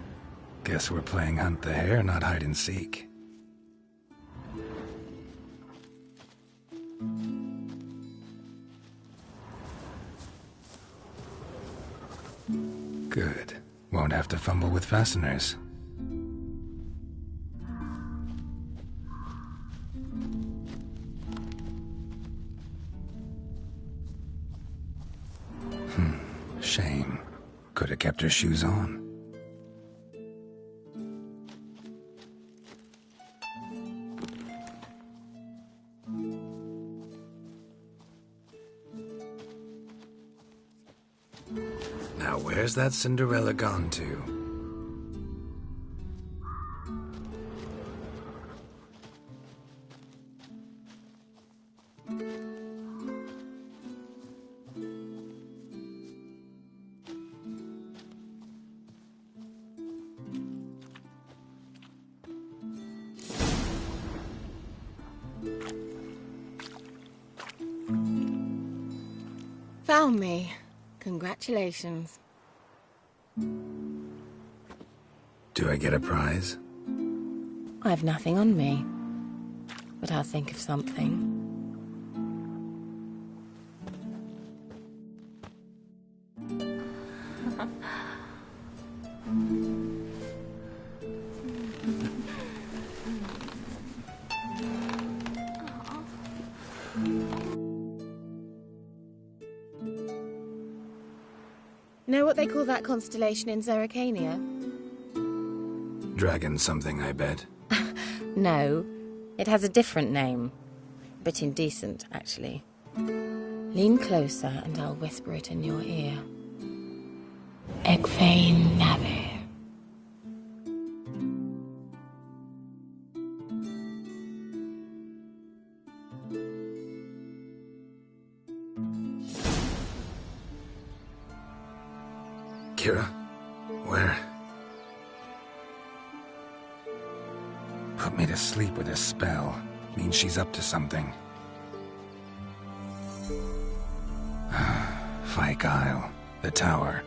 Guess we're playing hunt the hare, not hide and seek. Good. Won't have to fumble with fasteners. Shame. Could have kept her shoes on. Now where's that Cinderella gone to? Found me. Congratulations. Do I get a prize? I've nothing on me. But I'll think of something. Know what they call that constellation in Zerrikania? Dragon something, I bet. No, it has a different name. A bit indecent, actually. Lean closer and I'll whisper it in your ear. Egfain Navir. Kira, where? Put me to sleep with a spell. Means she's up to something. Fyke Isle. The tower.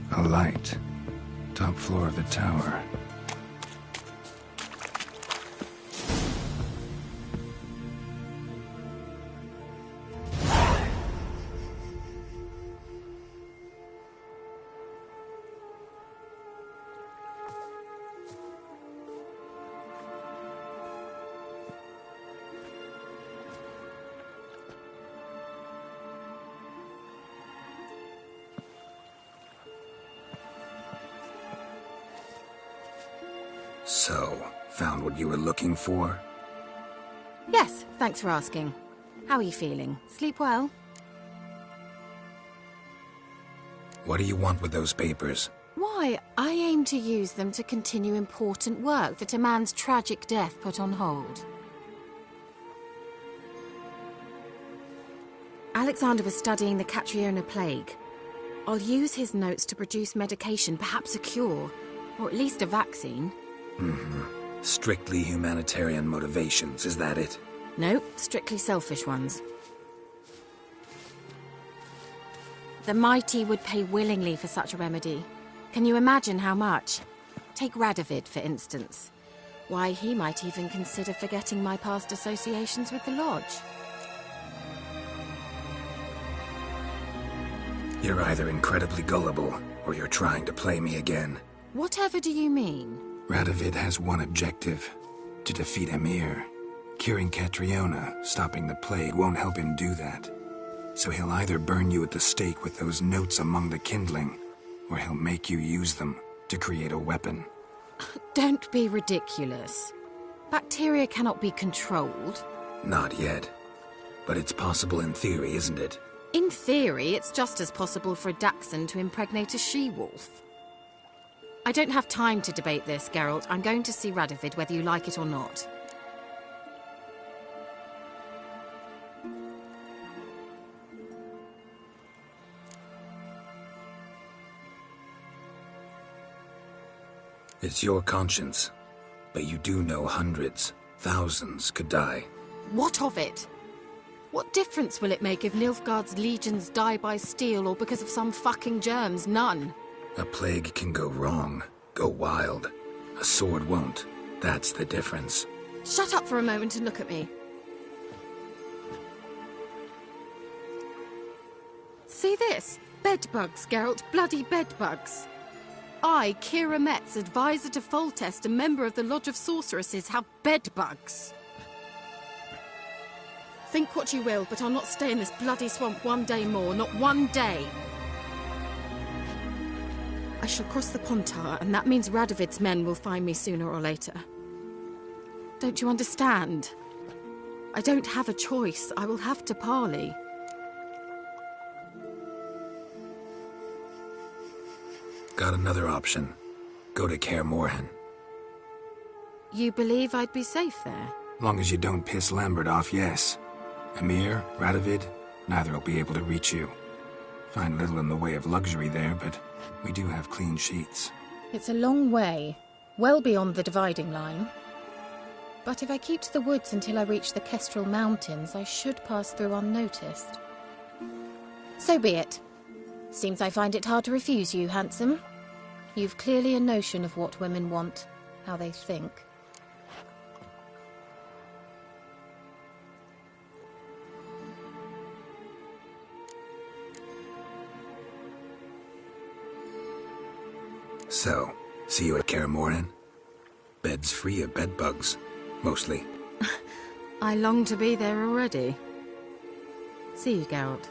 A light. Top floor of the tower. So, found what you were looking for? Yes, thanks for asking. How are you feeling? Sleep well? What do you want with those papers? Why, I aim to use them to continue important work that a man's tragic death put on hold. Alexander was studying the Catriona plague. I'll use his notes to produce medication, perhaps a cure, or at least a vaccine. Strictly humanitarian motivations, is that it? Nope, strictly selfish ones. The mighty would pay willingly for such a remedy. Can you imagine how much? Take Radovid, for instance. Why, he might even consider forgetting my past associations with the Lodge. You're either incredibly gullible, or you're trying to play me again. Whatever do you mean? Radovid has one objective. To defeat Emir. Curing Catriona, stopping the plague, won't help him do that. So he'll either burn you at the stake with those notes among the kindling, or he'll make you use them to create a weapon. Don't be ridiculous. Bacteria cannot be controlled. Not yet. But it's possible in theory, isn't it? In theory, it's just as possible for a dachshund to impregnate a she-wolf. I don't have time to debate this, Geralt. I'm going to see Radovid whether you like it or not. It's your conscience. But you do know hundreds, thousands could die. What of it? What difference will it make if Nilfgaard's legions die by steel or because of some fucking germs? None. A plague can go wrong, go wild. A sword won't. That's the difference. Shut up for a moment and look at me. See this? Bedbugs, Geralt. Bloody bedbugs. I, Kira Metz, advisor to Foltest, a member of the Lodge of Sorceresses, have bedbugs. Think what you will, but I'll not stay in this bloody swamp one day more. Not one day. I shall cross the Pontar, and that means Radovid's men will find me sooner or later. Don't you understand? I don't have a choice. I will have to parley. Got another option. Go to Kaer Morhen. You believe I'd be safe there? Long as you don't piss Lambert off, yes. Emir, Radovid, neither will be able to reach you. Find little in the way of luxury there, but we do have clean sheets. It's a long way, well beyond the dividing line. But if I keep to the woods until I reach the Kestrel Mountains, I should pass through unnoticed. So be it. Seems I find it hard to refuse you, handsome. You've clearly a notion of what women want, how they think. So, see you at Kaer Morhen? Beds free of bedbugs, mostly. I long to be there already. See you, Geralt.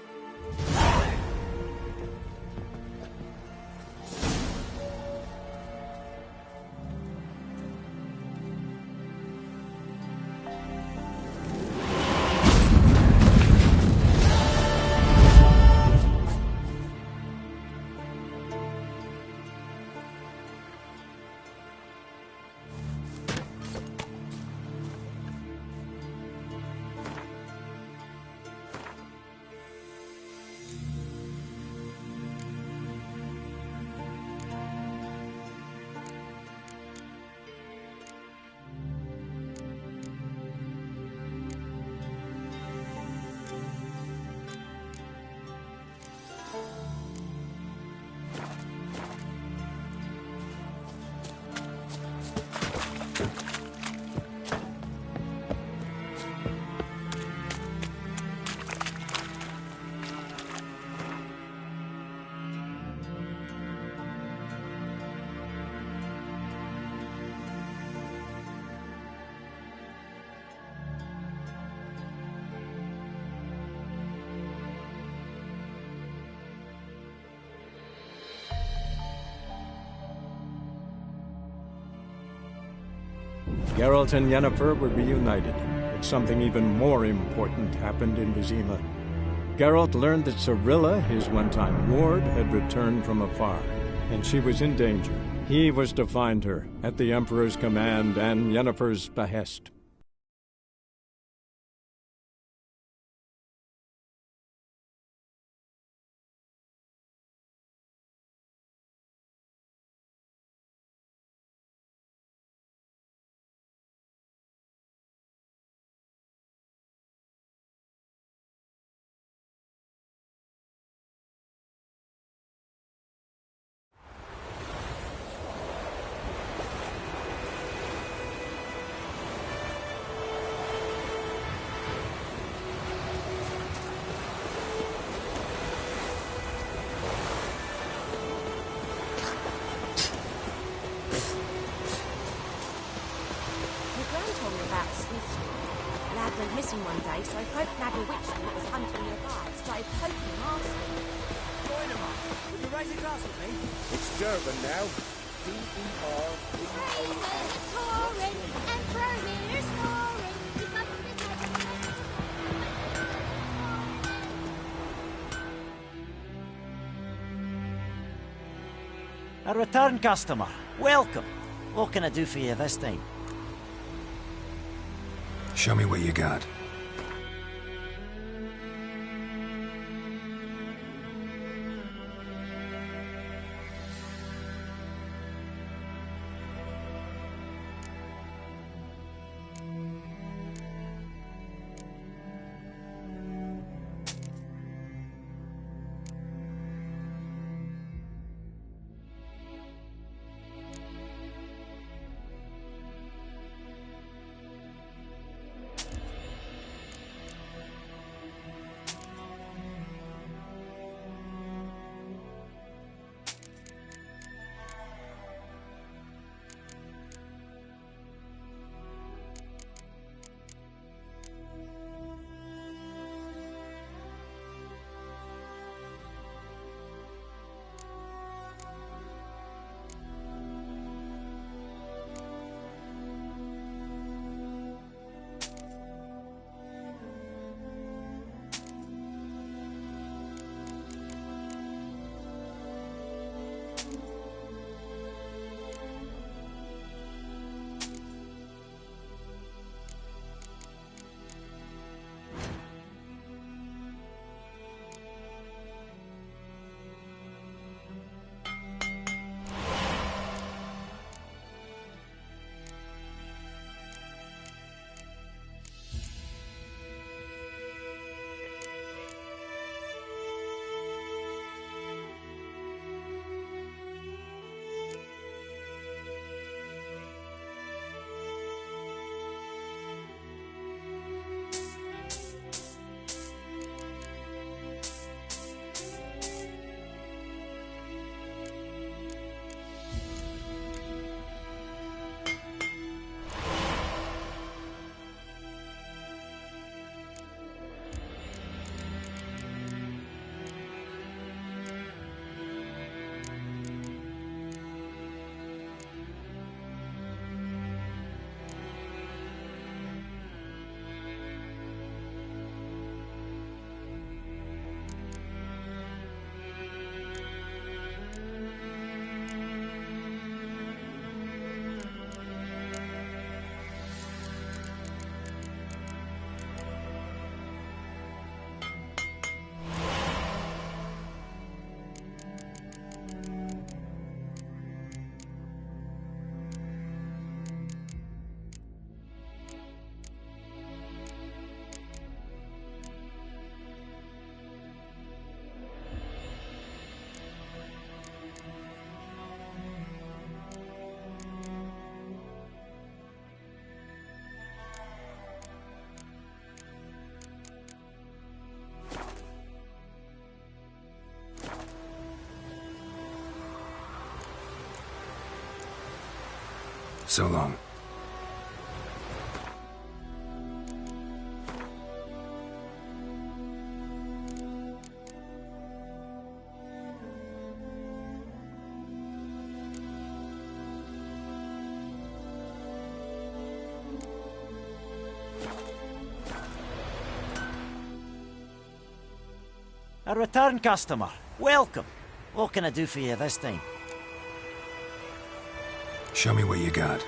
Geralt and Yennefer were reunited, but something even more important happened in Vizima. Geralt learned that Cirilla, his one-time ward, had returned from afar, and she was in danger. He was to find her, at the Emperor's command and Yennefer's behest. Missing one day, so folk nagged a witch that was hunting nearby. Started poking and asking. Join them up. Will you raise a glass with me? It's Durban now. A return customer. Welcome. What can I do for you this time? Show me what you got. So long. A return customer. Welcome. What can I do for you this time? Show me what you got.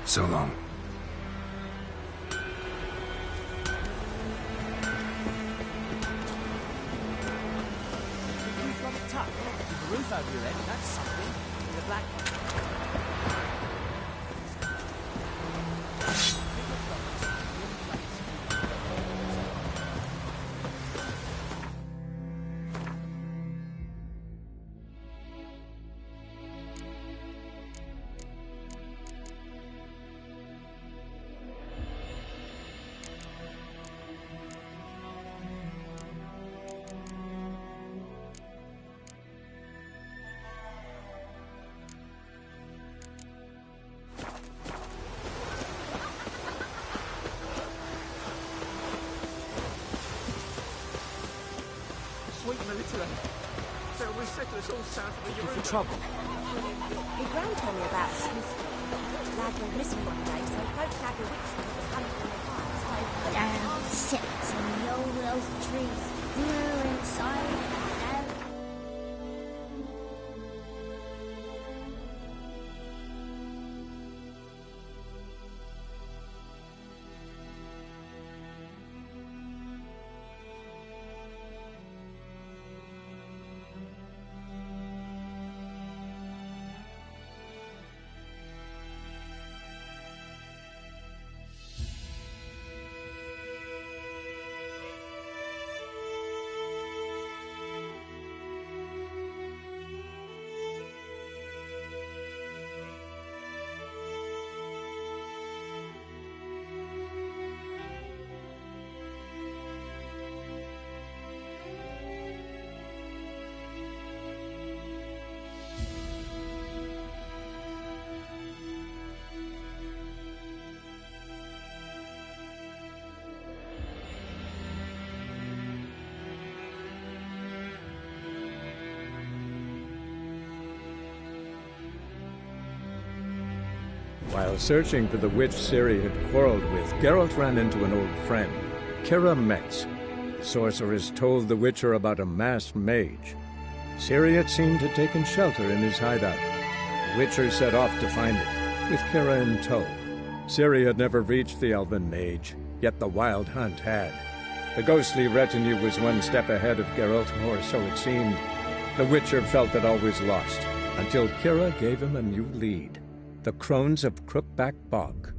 So long. You've got it tough. With the roof over your head, that's something. The black... sweet military. They'll resettle us all south of the Looking Yoruba. for trouble? My gran told me about a Smith. Lad went missing one day, so folk nagged a witch that was hunting in the park. Down sits in the old elf trees, grew inside and out. While searching for the witch Ciri had quarreled with, Geralt ran into an old friend, Kira Metz. The sorceress told the Witcher about a masked mage. Ciri, it seemed, had taken shelter in his hideout. The Witcher set off to find it, with Kira in tow. Ciri had never reached the elven mage, yet the wild hunt had. The ghostly retinue was one step ahead of Geralt, or so it seemed. The Witcher felt that all was lost, until Kira gave him a new lead. The Crones of Crookback Bog.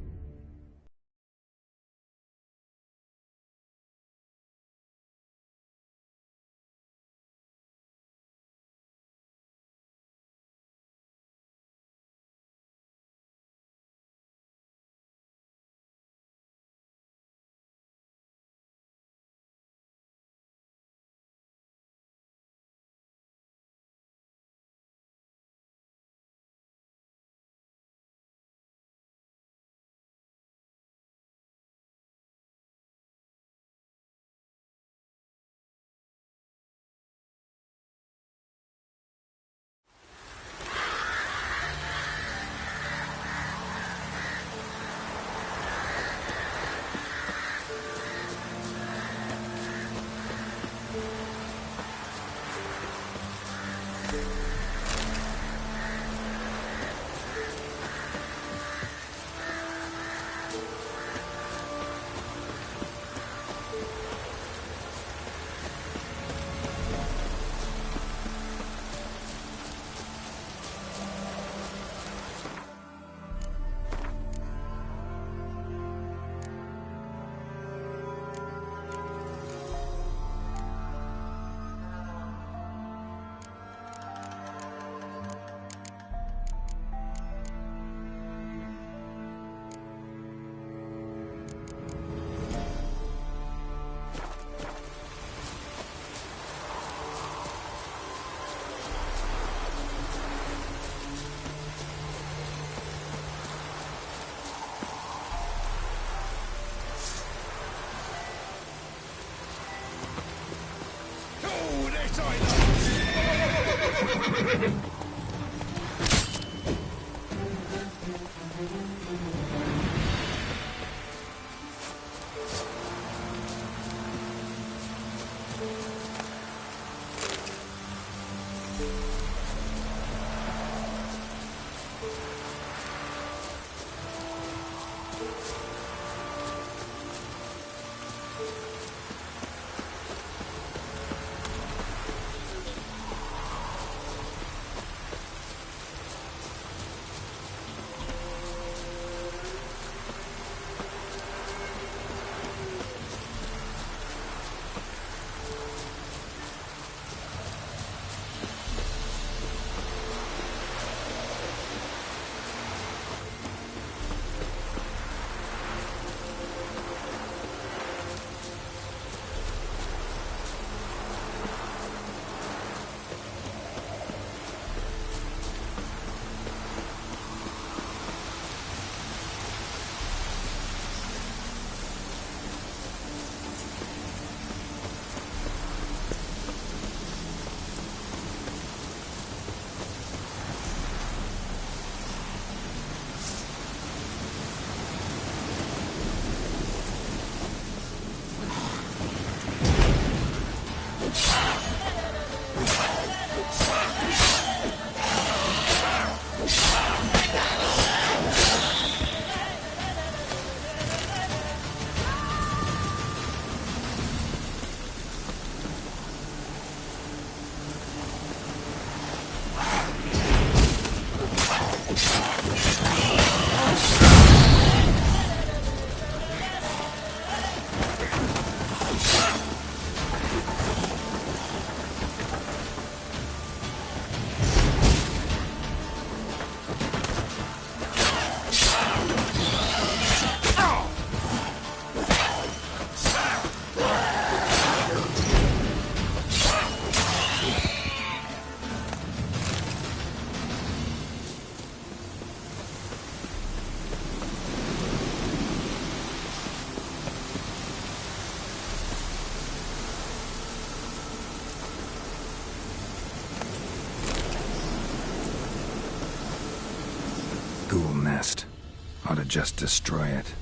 past. Ought to just destroy it.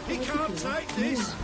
He can't take this.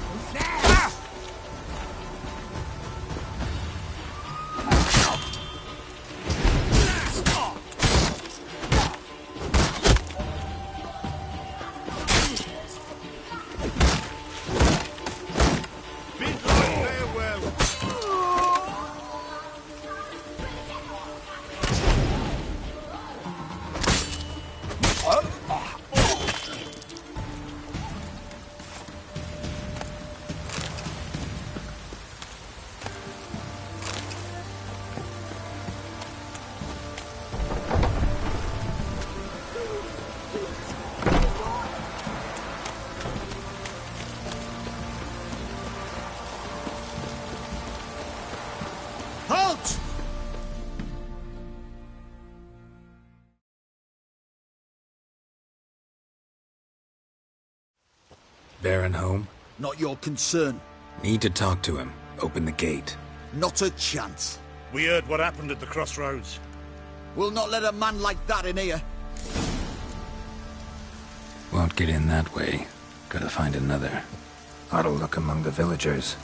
Baron home? Not your concern. Need to talk to him. Open the gate. Not a chance. We heard what happened at the crossroads. We'll not let a man like that in here. Won't get in that way. Gotta find another. Ought to look among the villagers.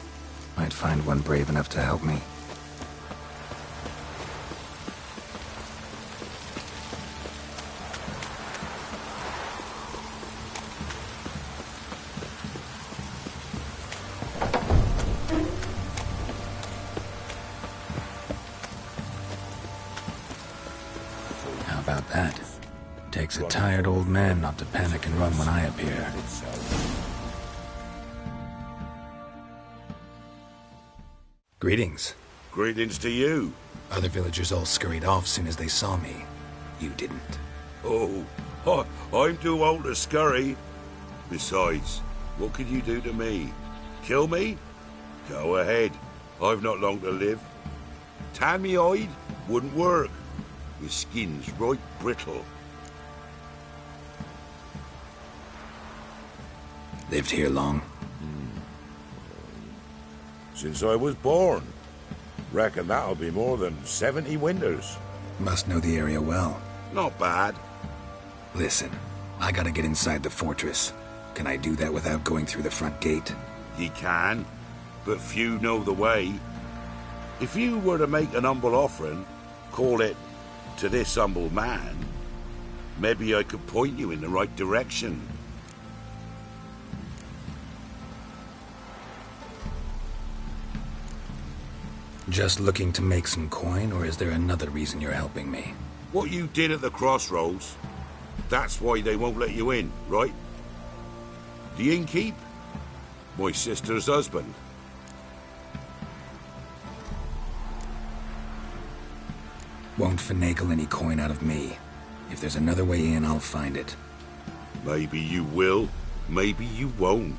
Might find one brave enough to help me. How about that? Takes a tired old man not to panic and run when I appear. Greetings. Greetings to you. Other villagers all scurried off soon as they saw me. You didn't. Oh, I'm too old to scurry. Besides, what could you do to me? Kill me? Go ahead. I've not long to live. Tan me hide? Wouldn't work. My skin's right brittle. Lived here long? Since I was born. Reckon that'll be more than 70 winters. Must know the area well. Not bad. Listen, I gotta get inside the fortress. Can I do that without going through the front gate? Ye can, but few know the way. If you were to make an humble offering, call it, to this humble man, maybe I could point you in the right direction. Just looking to make some coin, or is there another reason you're helping me? What you did at the crossroads, that's why they won't let you in, right? The innkeep? My sister's husband. Won't finagle any coin out of me. If there's another way in, I'll find it. Maybe you will, maybe you won't.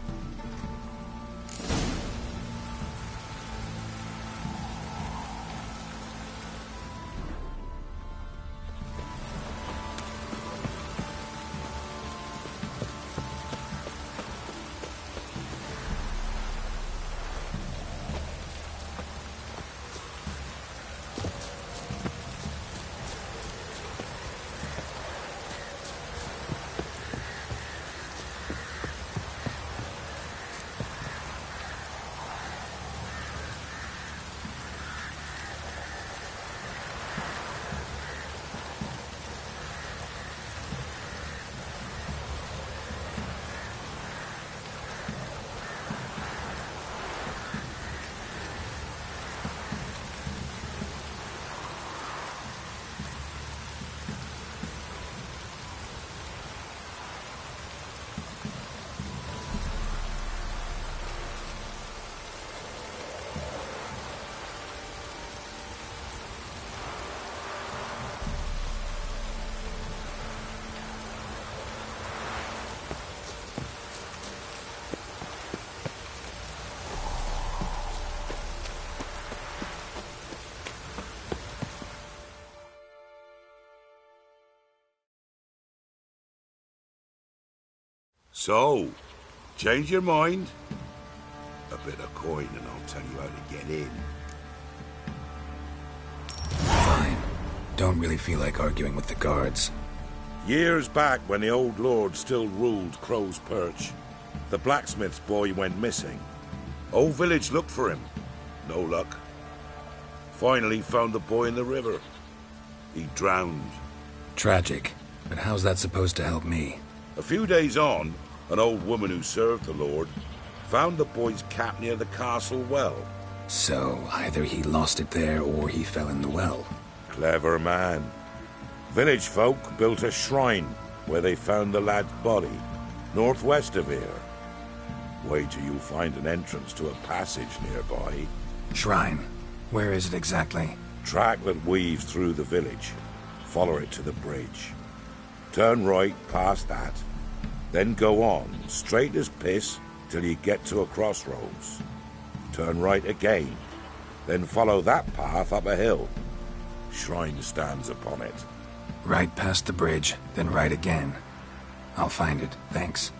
So, change your mind? A bit of coin and I'll tell you how to get in. Fine. Don't really feel like arguing with the guards. Years back, when the old lord still ruled Crow's Perch, the blacksmith's boy went missing. Whole village looked for him. No luck. Finally found the boy in the river. He drowned. Tragic. But how's that supposed to help me? A few days on, an old woman who served the lord found the boy's cap near the castle well. So, either he lost it there or he fell in the well. Clever man. Village folk built a shrine where they found the lad's body, northwest of here. Wait till you find an entrance to a passage nearby. Shrine? Where is it exactly? Track that weaves through the village. Follow it to the bridge. Turn right past that. Then go on, straight as piss, till you get to a crossroads. Turn right again. Then follow that path up a hill. Shrine stands upon it. Right past the bridge, then right again. I'll find it, thanks.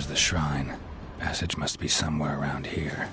There's the shrine. Passage must be somewhere around here.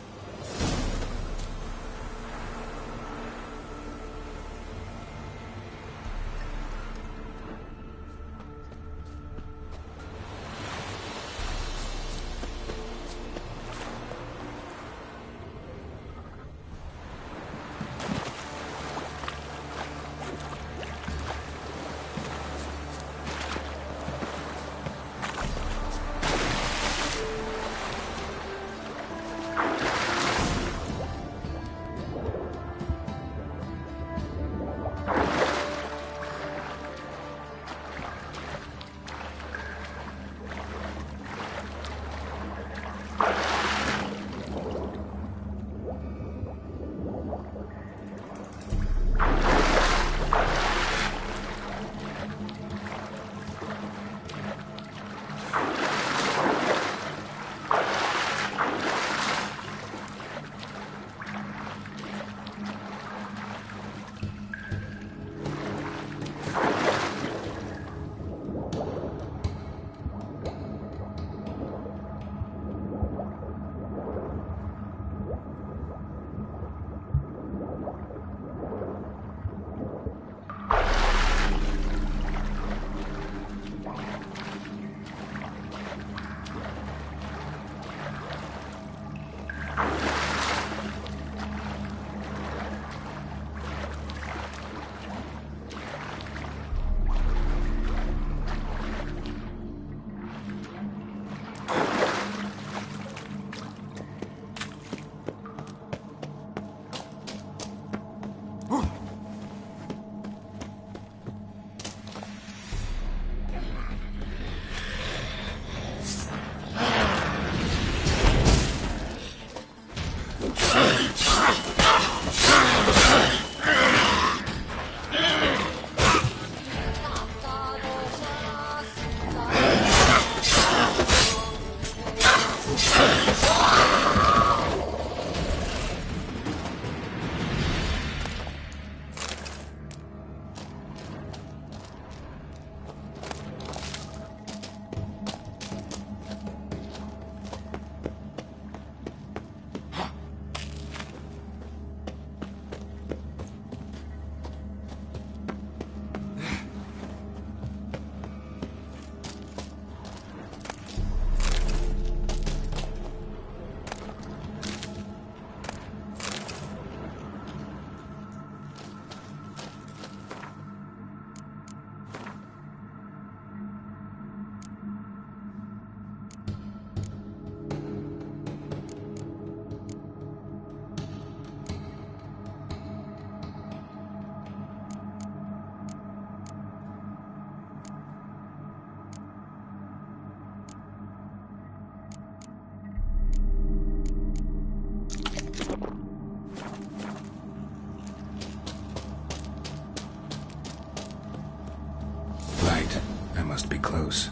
Must be close.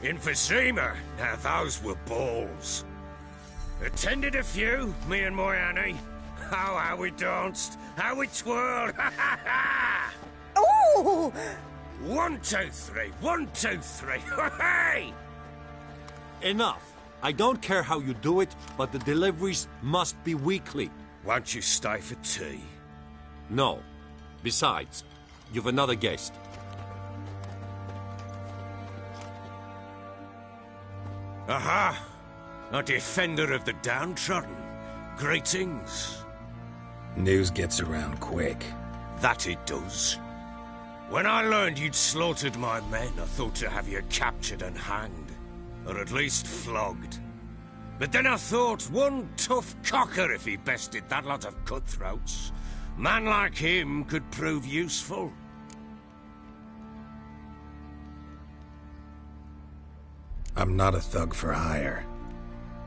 Emphysema. Now those were balls. Attended a few, me and my Annie. Oh, how we danced, how we twirled. Ooh! 1, 2, 3. 1, 2, 3. Hey! Enough. I don't care how you do it, but the deliveries must be weekly. Won't you stay for tea? No. Besides, you've another guest. Aha! A defender of the downtrodden. Greetings. News gets around quick. That it does. When I learned you'd slaughtered my men, I thought to have you captured and hanged. Or at least flogged. But then I thought, one tough cocker if he bested that lot of cutthroats. Man like him could prove useful. I'm not a thug for hire.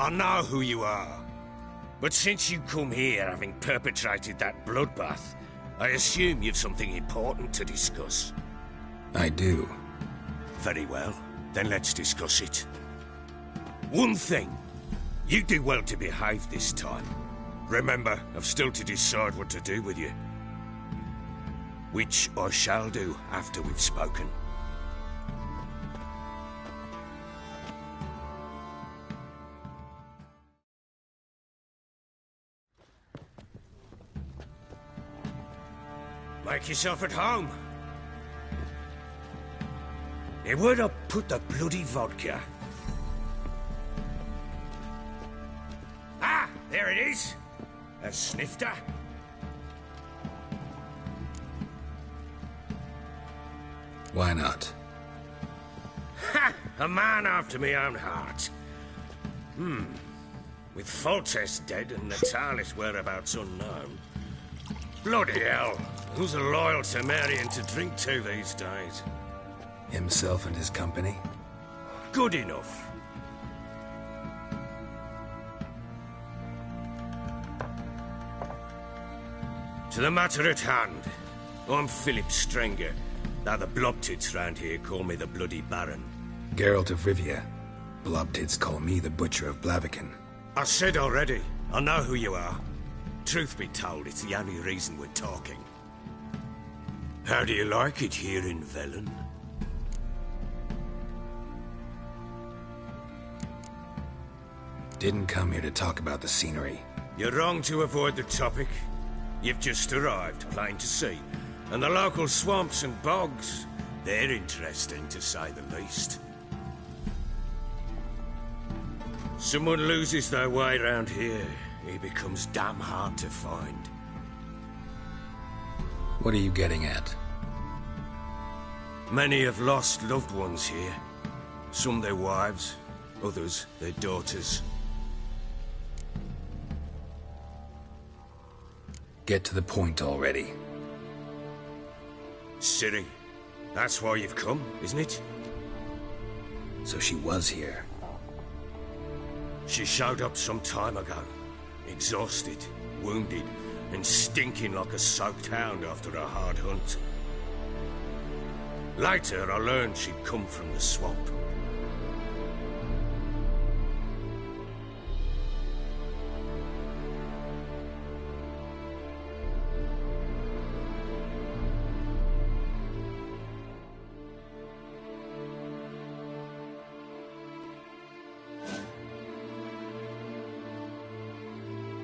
I know who you are. But since you come here having perpetrated that bloodbath, I assume you've something important to discuss. I do. Very well. Then let's discuss it. One thing. You do well to behave this time. Remember, I've still to decide what to do with you. Which I shall do after we've spoken. Make yourself at home. Now, where'd I put the bloody vodka? Ah, there it is. A snifter. Why not? Ha! A man after my own heart. With Foltest dead and Natalis whereabouts unknown. Bloody hell. Who's a loyal Temerian to drink to these days? Himself and his company? Good enough. To the matter at hand. I'm Philip Strenger. Now the Blobtits round here call me the Bloody Baron. Geralt of Rivia. Blobtits call me the Butcher of Blaviken. I said already, I know who you are. Truth be told, it's the only reason we're talking. How do you like it here in Velen? Didn't come here to talk about the scenery. You're wrong to avoid the topic. You've just arrived, plain to see. And the local swamps and bogs, they're interesting to say the least. Someone loses their way around here, he becomes damn hard to find. What are you getting at? Many have lost loved ones here. Some their wives, others their daughters. Get to the point already. Ciri, that's why you've come, isn't it? So she was here. She showed up some time ago. Exhausted, wounded, and stinking like a soaked hound after a hard hunt. Later, I learned she'd come from the swamp.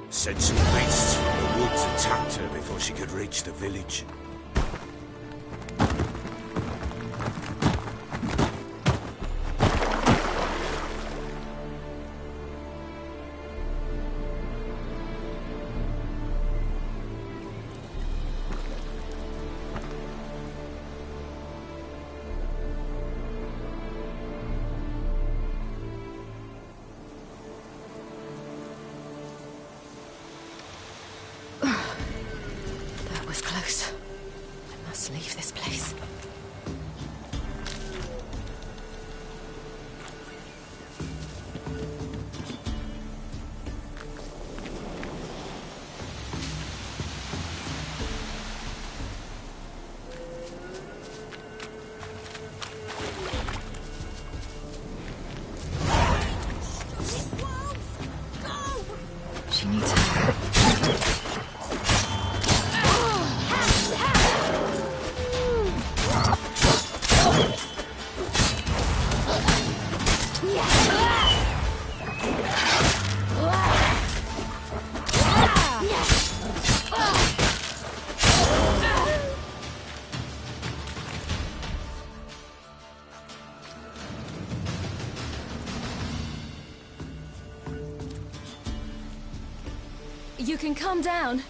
Said some beasts from the woods attacked her before she could reach the village. Close. I must leave this place. She needs help. You can calm down.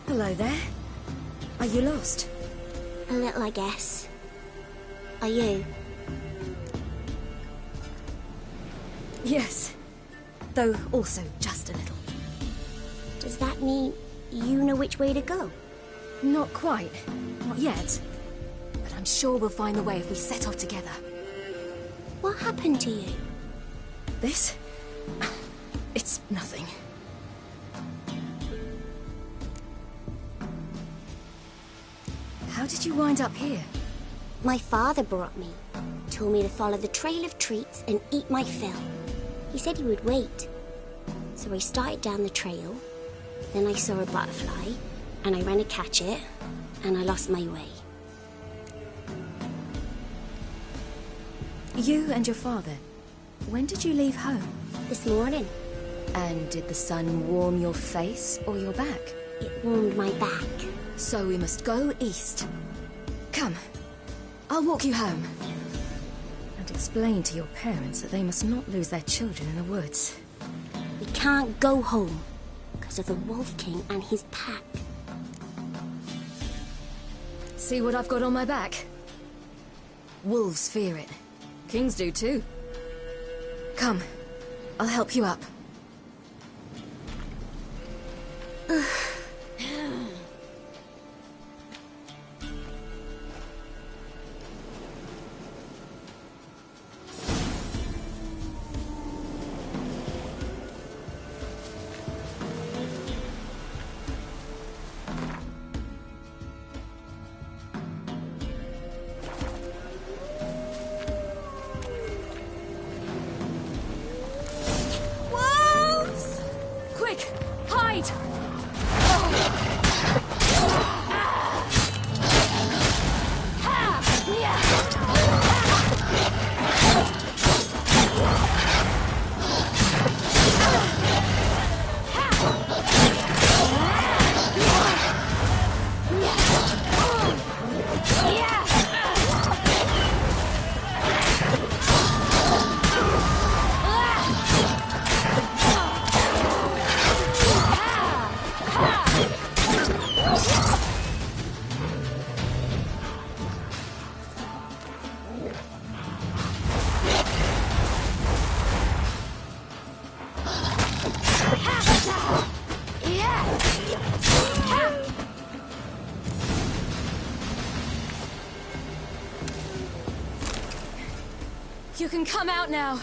Hello there. Are you lost? A little, I guess. Are you? Yes. Though also just a little. Does that mean you know which way to go? Not quite. Not yet. But I'm sure we'll find the way if we set off together. What happened to you? This? It's nothing. How did you wind up here? My father brought me. Told me to follow the trail of treats and eat my fill. He said he would wait. So I started down the trail. Then I saw a butterfly, and I ran to catch it, and I lost my way. You and your father, when did you leave home? This morning. And did the sun warm your face or your back? It warmed my back. So we must go east. Come, I'll walk you home. And explain to your parents that they must not lose their children in the woods. We can't go home because of the Wolf King and his pack. See what I've got on my back? Wolves fear it. Kings do too. Come, I'll help you up. You can come out now.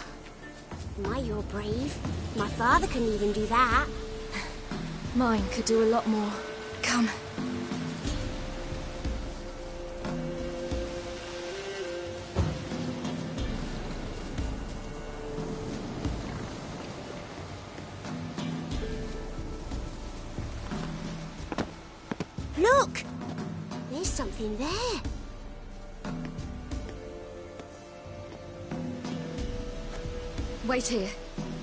My, you're brave. My father couldn't even do that. Mine could do a lot more. Come. Look! There's something there. Wait here.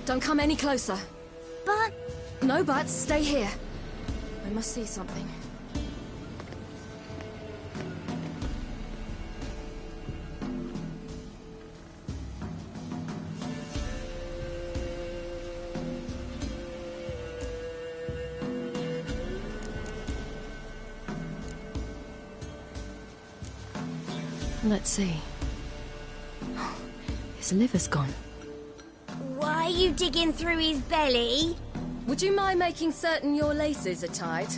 Don't come any closer. But... No buts. Stay here. I must see something. Let's see. His liver's gone. Why are you digging through his belly? Would you mind making certain your laces are tied?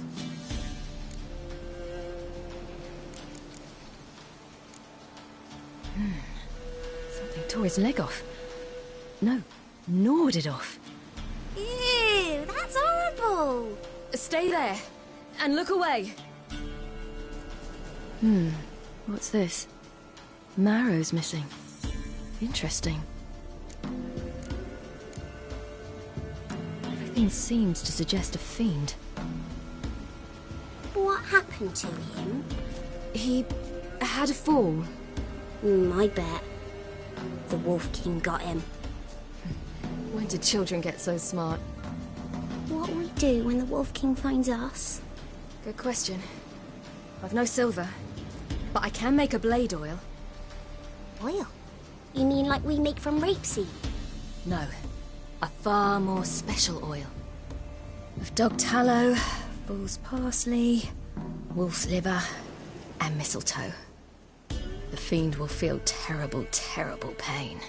Something tore his leg off. No, gnawed it off. Ew, that's horrible! Stay there, and look away. What's this? Marrow's missing. Interesting. Everything seems to suggest a fiend. What happened to him? He had a fall. I bet. The Wolf King got him. When did children get so smart? What will we do when the Wolf King finds us? Good question. I've no silver, but I can make a blade oil. Oil? You mean like we make from rapeseed? No. A far more special oil. Of dog tallow, fool's parsley, wolf's liver, and mistletoe. The fiend will feel terrible, terrible pain.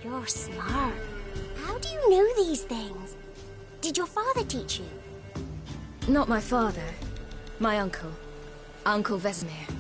You're smart. How do you know these things? Did your father teach you? Not my father, My uncle. Uncle Vesemir.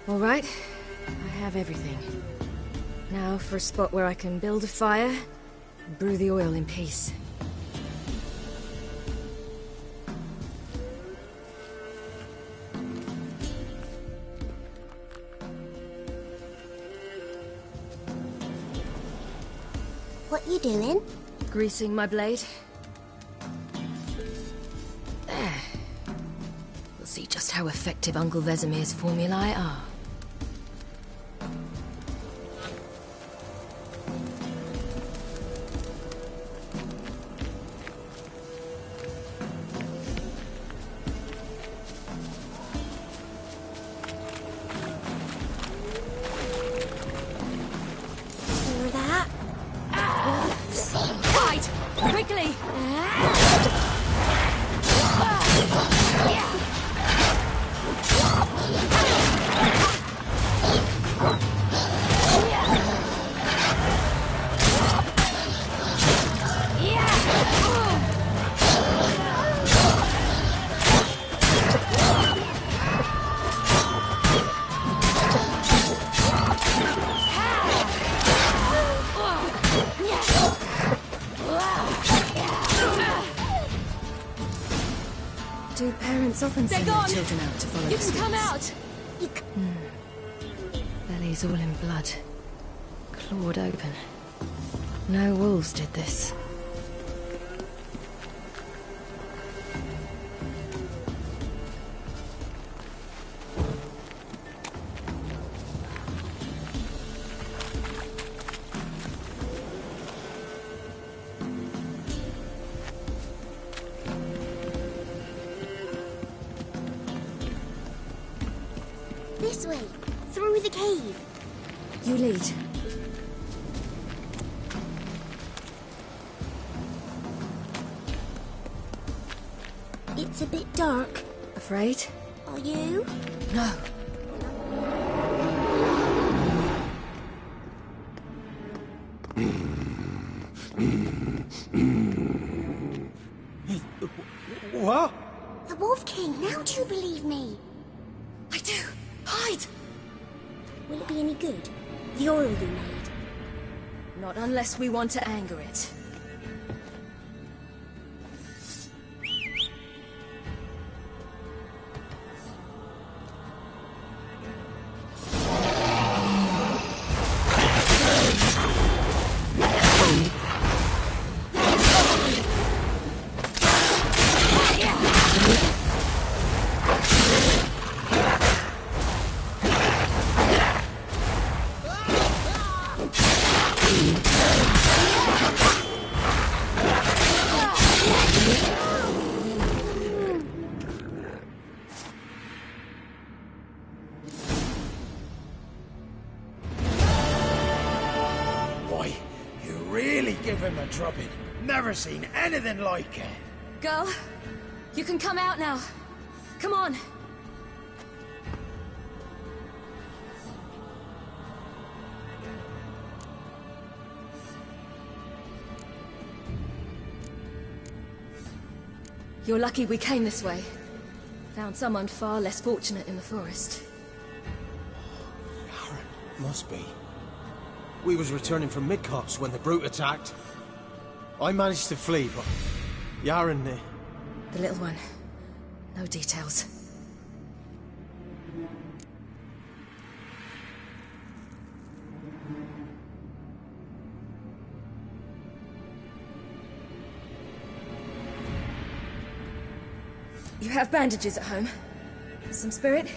All right, I have everything. Now for a spot where I can build a fire, and brew the oil in peace. What you doing? Greasing my blade. There. We'll see just how effective Uncle Vesemir's formulae are. Do parents often send their children out to follow the You can come sweets? out! Belly's all in blood. Clawed open. No wolves did this. This way, through the cave. You lead. It's a bit dark. Afraid? Are you? No. What? The Wolf King, now do you believe me? I do. Hide! Will it be any good? The oil you made? Not unless we want to anger it. Drubbing. Never seen anything like it. Girl, you can come out now. Come on. You're lucky we came this way. Found someone far less fortunate in the forest. Must be. We was returning from Midcopse when the brute attacked. I managed to flee, but Yaren... The little one. No details. You have bandages at home? Some spirit?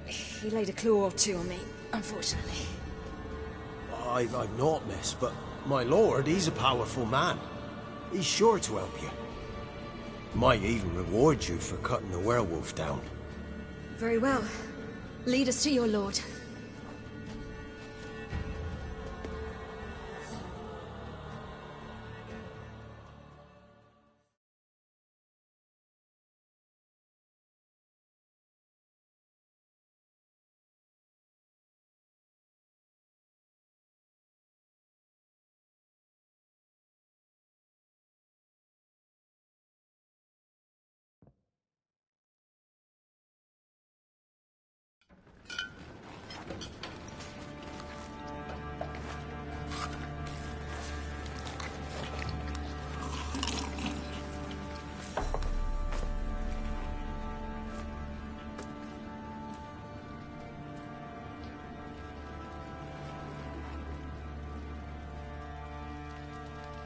He laid a claw or two on me, unfortunately. I've not, miss, but my lord, he's a powerful man. He's sure to help you. Might even reward you for cutting the werewolf down. Very well. Lead us to your lord.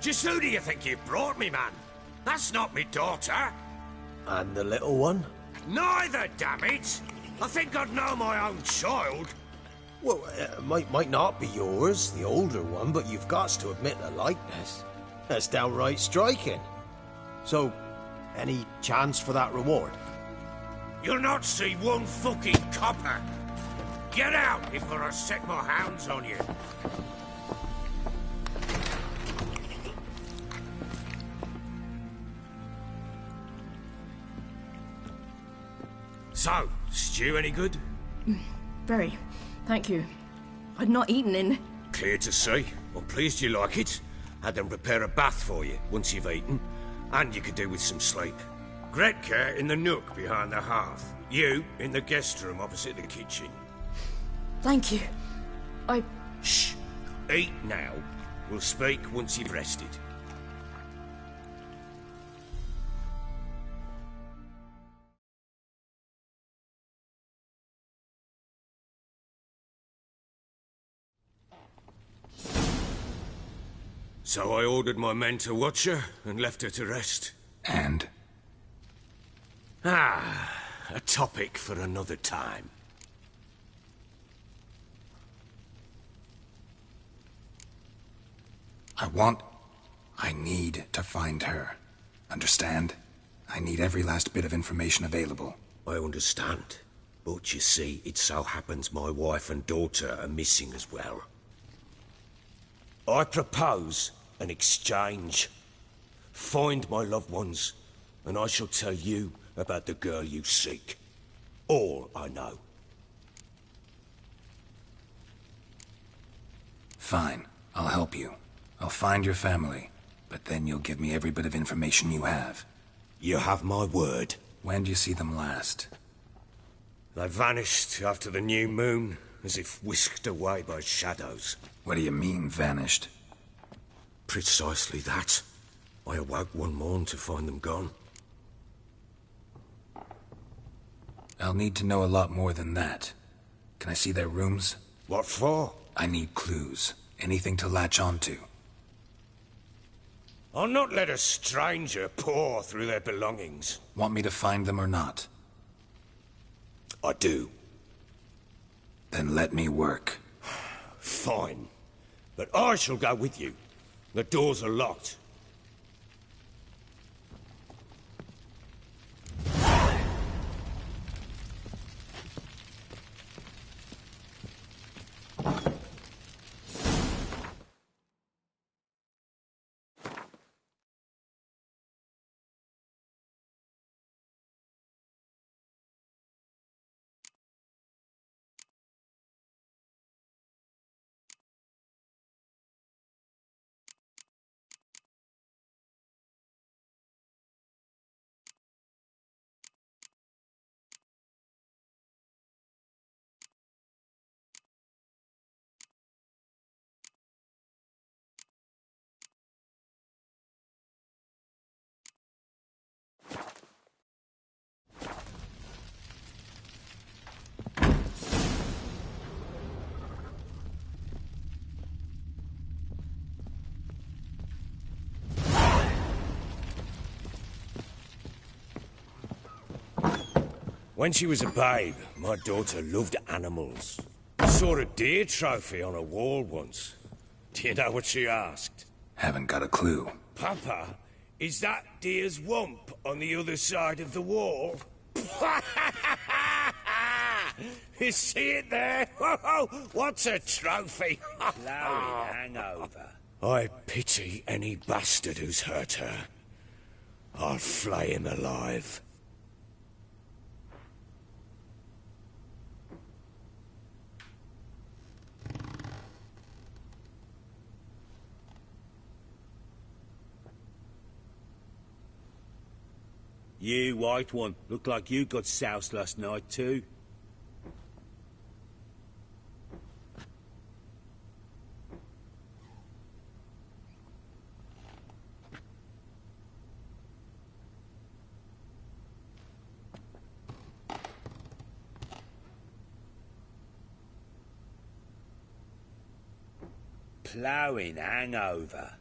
Just who do you think you've brought me, man? That's not me daughter. And the little one? Neither, damn it! I think I'd know my own child. Well, might not be yours, the older one, but you've got to admit the likeness. That's downright striking. So, any chance for that reward? You'll not see one fucking copper. Get out before I set my hounds on you. So, stew any good? Very. Thank you. I'd not eaten in... Clear to see. I'm pleased you like it. Had them prepare a bath for you once you've eaten. And you could do with some sleep. Gretka in the nook behind the hearth. You in the guest room opposite the kitchen. Thank you. Shh. Eat now. We'll speak once you've rested. So I ordered my men to watch her and left her to rest. And? A topic for another time. I need to find her. Understand? I need every last bit of information available. I understand. But you see, it so happens my wife and daughter are missing as well. I propose an exchange. Find my loved ones, and I shall tell you about the girl you seek. All I know. Fine. I'll help you. I'll find your family, but then you'll give me every bit of information you have. You have my word. When did you see them last? They vanished after the new moon, as if whisked away by shadows. What do you mean, vanished? Precisely that. I awoke one morn to find them gone. I'll need to know a lot more than that. Can I see their rooms? What for? I need clues. Anything to latch onto. I'll not let a stranger pore through their belongings. Want me to find them or not? I do. Then let me work. Fine. But I shall go with you. The doors are locked. When she was a babe, my daughter loved animals. I saw a deer trophy on a wall once. Do you know what she asked? Haven't got a clue. Papa, is that deer's wump on the other side of the wall? You see it there? What's a trophy? Blowing hangover. I pity any bastard who's hurt her. I'll flay him alive. You, white one, look like you got soused last night too. Ploughing hangover.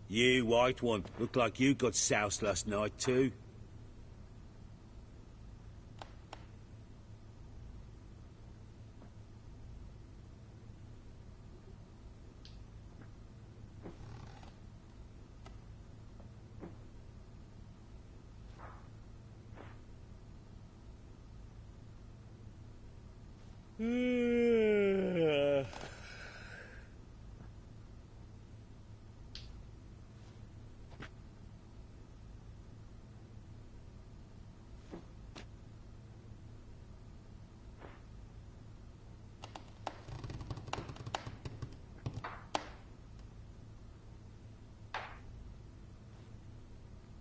You, white one, look like you got soused last night too.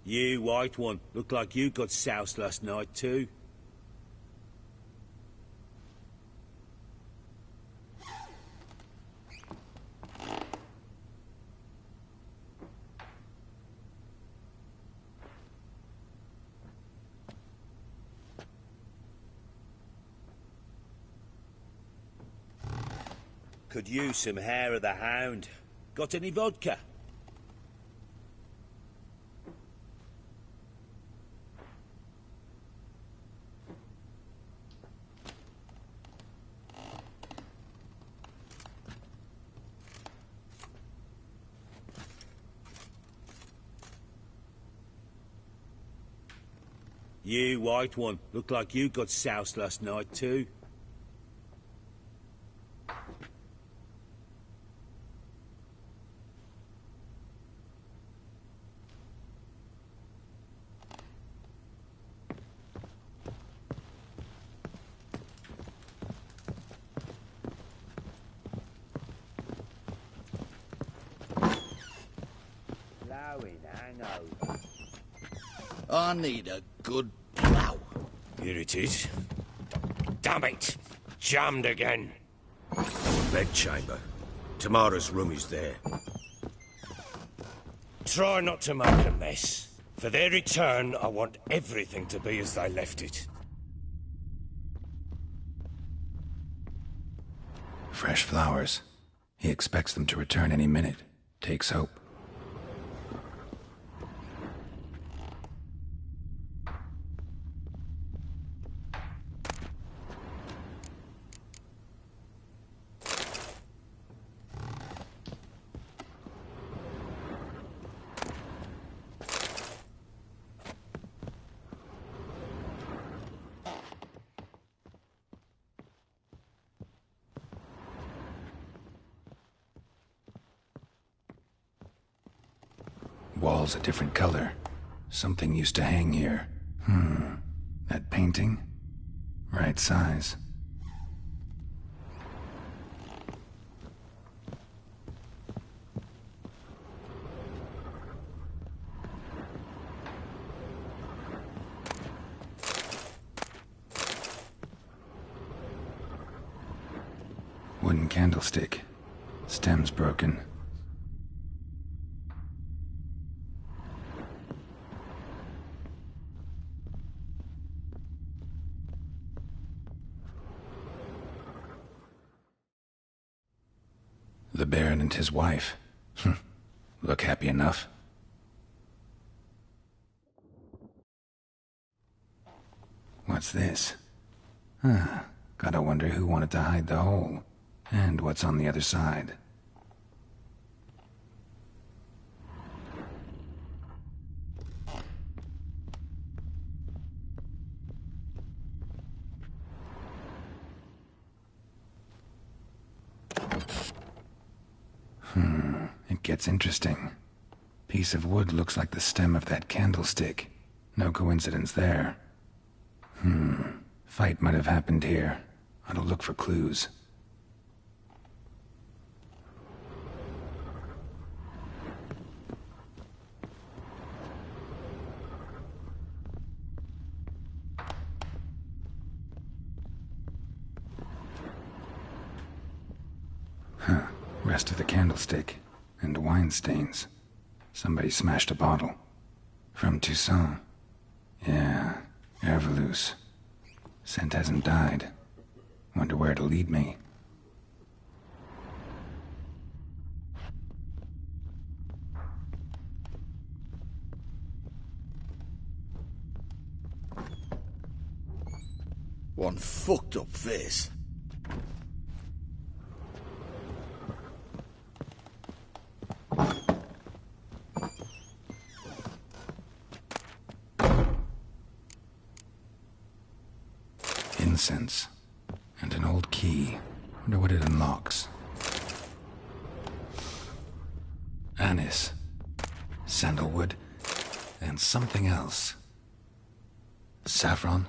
You, white one, look like you got soused last night too. Could use some hair of the hound. Got any vodka? You, white one. Look like you got soused last night, too. I need a good plough. Here it is. Damn it! Jammed again. Bedchamber. Tamara's room is there. Try not to make a mess. For their return, I want everything to be as they left it. Fresh flowers. He expects them to return any minute. Takes hope. Walls a different color. Something used to hang here. That painting? Right size. Wooden candlestick. Stem's broken. The Baron and his wife. Look happy enough. What's this? Gotta wonder who wanted to hide the hole. And what's on the other side. It gets interesting. Piece of wood looks like the stem of that candlestick. No coincidence there. Fight might have happened here. I'll look for clues. Rest of the candlestick. And wine stains. Somebody smashed a bottle. From Toussaint. Yeah, Herveloos. Scent hasn't died. Wonder where it'll lead me. One fucked up face. Incense. And an old key. Wonder what it unlocks. Anise. Sandalwood. And something else. Saffron?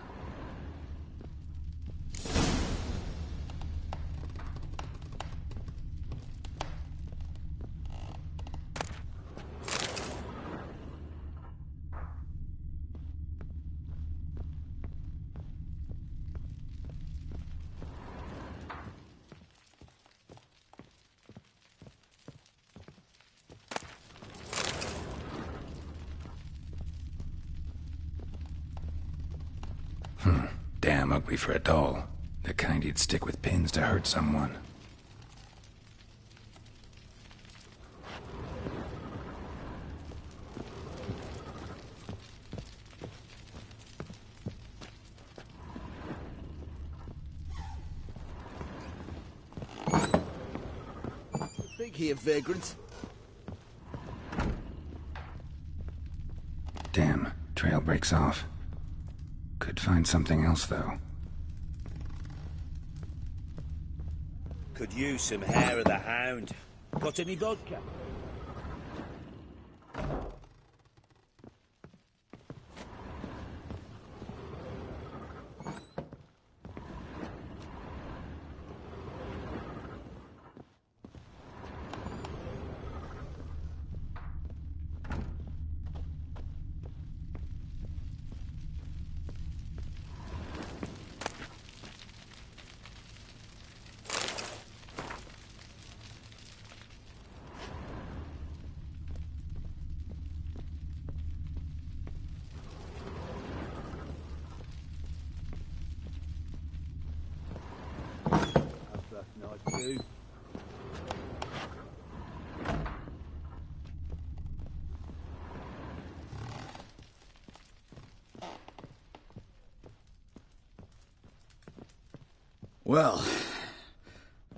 Damn ugly for a doll. The kind you'd stick with pins to hurt someone. Big here, vagrant. Damn, trail breaks off. Could find something else, though. Could use some hair of the hound. Got any vodka? Nice too. Well,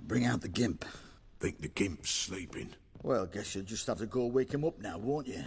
bring out the gimp. Think the gimp's sleeping? Well, guess you'll just have to go wake him up now, won't you?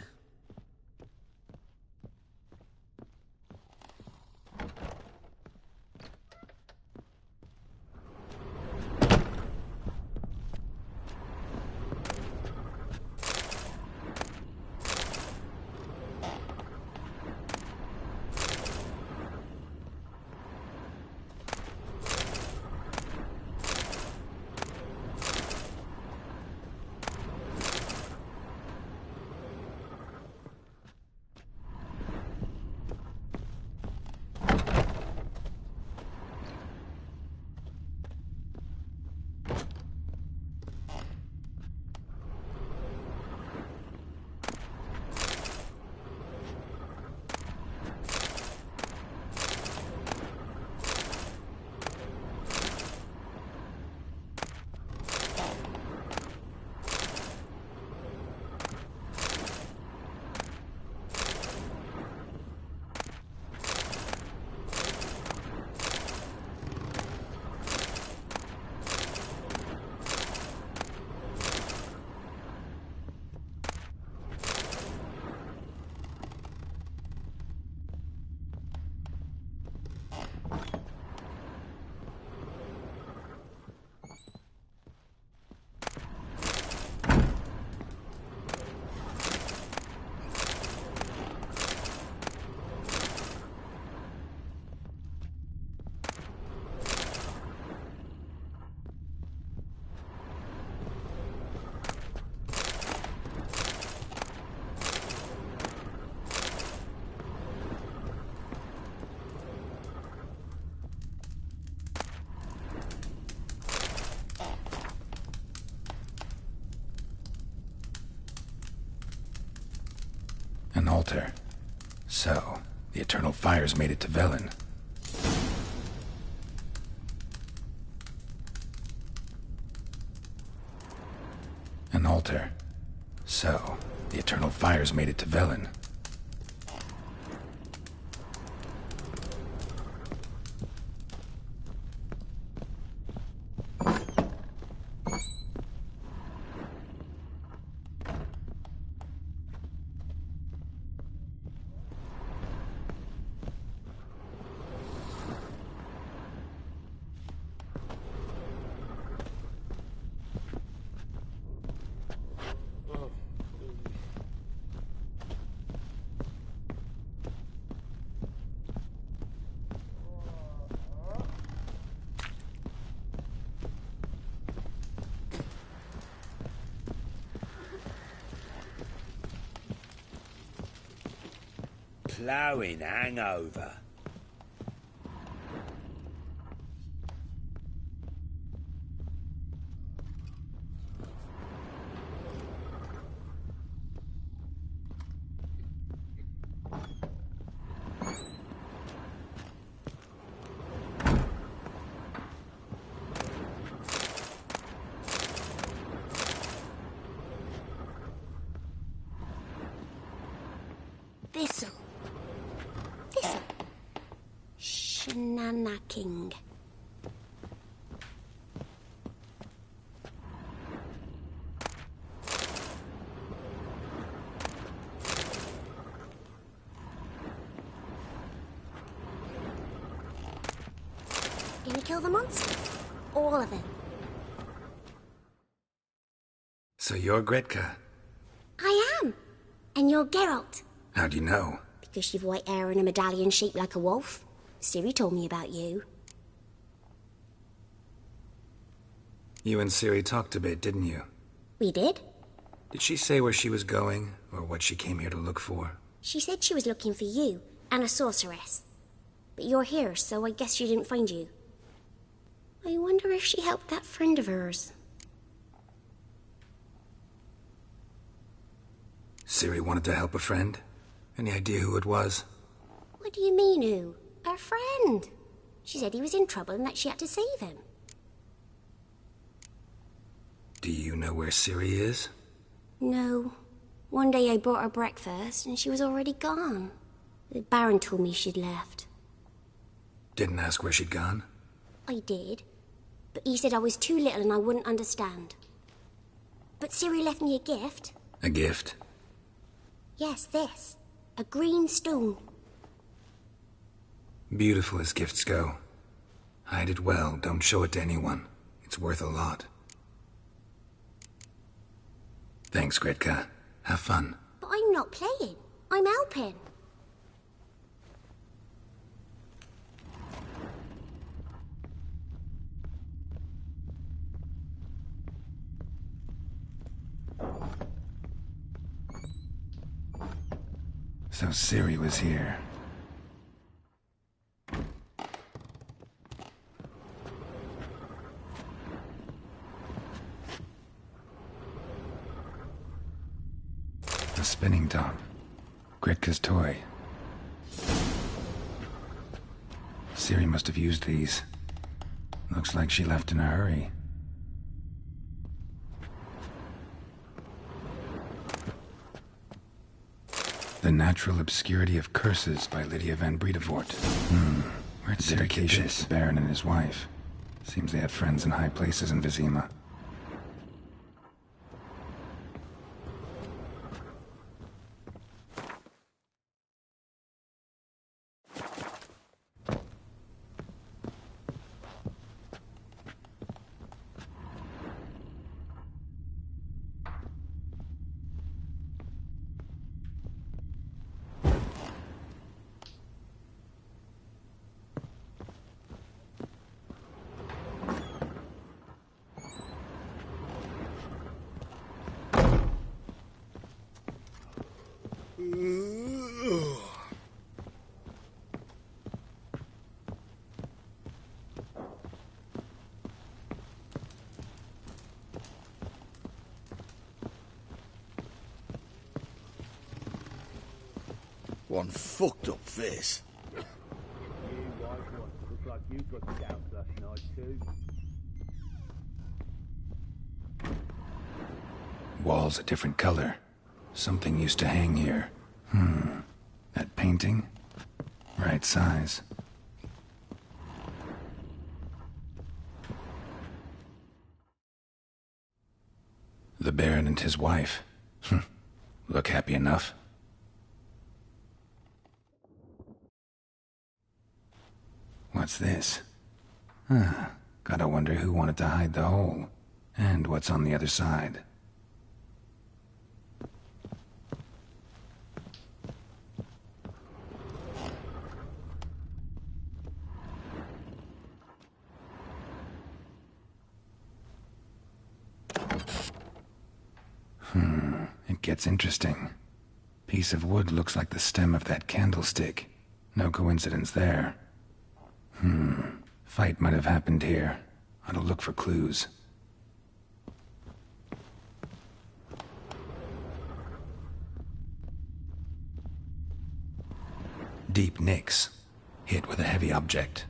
An altar. So, the Eternal Fires made it to Velen. An altar. So, the Eternal Fires made it to Velen. Ploughing hangover. Thistle. Shenanacking. kill the monsters. All of them. So you're Gretka? I am. And you're Geralt. How do you know? Because you've white hair and a medallion shaped like a wolf. Ciri told me about you. You and Ciri talked a bit, didn't you? We did? Did she say where she was going, or what she came here to look for? She said she was looking for you, and a sorceress. But you're here, so I guess she didn't find you. I wonder if she helped that friend of hers. Ciri wanted to help a friend? Any idea who it was? What do you mean, who? Her friend. She said he was in trouble and that she had to save him. Do you know where Ciri is? No. One day I brought her breakfast and she was already gone. The Baron told me she'd left. Didn't ask where she'd gone? I did. But he said I was too little and I wouldn't understand. But Ciri left me a gift. A gift? Yes, this. A green stone. Beautiful as gifts go. Hide it well, don't show it to anyone. It's worth a lot. Thanks, Gretka. Have fun. But I'm not playing. I'm helping. So Ciri was here. The spinning top. Gretka's toy. Ciri must have used these. Looks like she left in a hurry. The Natural Obscurity of Curses by Lydia van Bredevoort. Where'd Ciri get this? The Baron and his wife. Seems they had friends in high places in Vizima. One fucked up face. You white one. Looks like you've got the gout last night too. Walls a different color. Something used to hang here. That painting? Right size. The Baron and his wife. Look happy enough. What's this? Gotta wonder who wanted to hide the hole. And what's on the other side. It gets interesting. Piece of wood looks like the stem of that candlestick. No coincidence there. Fight might have happened here. Ought to look for clues. Deep nicks. Hit with a heavy object.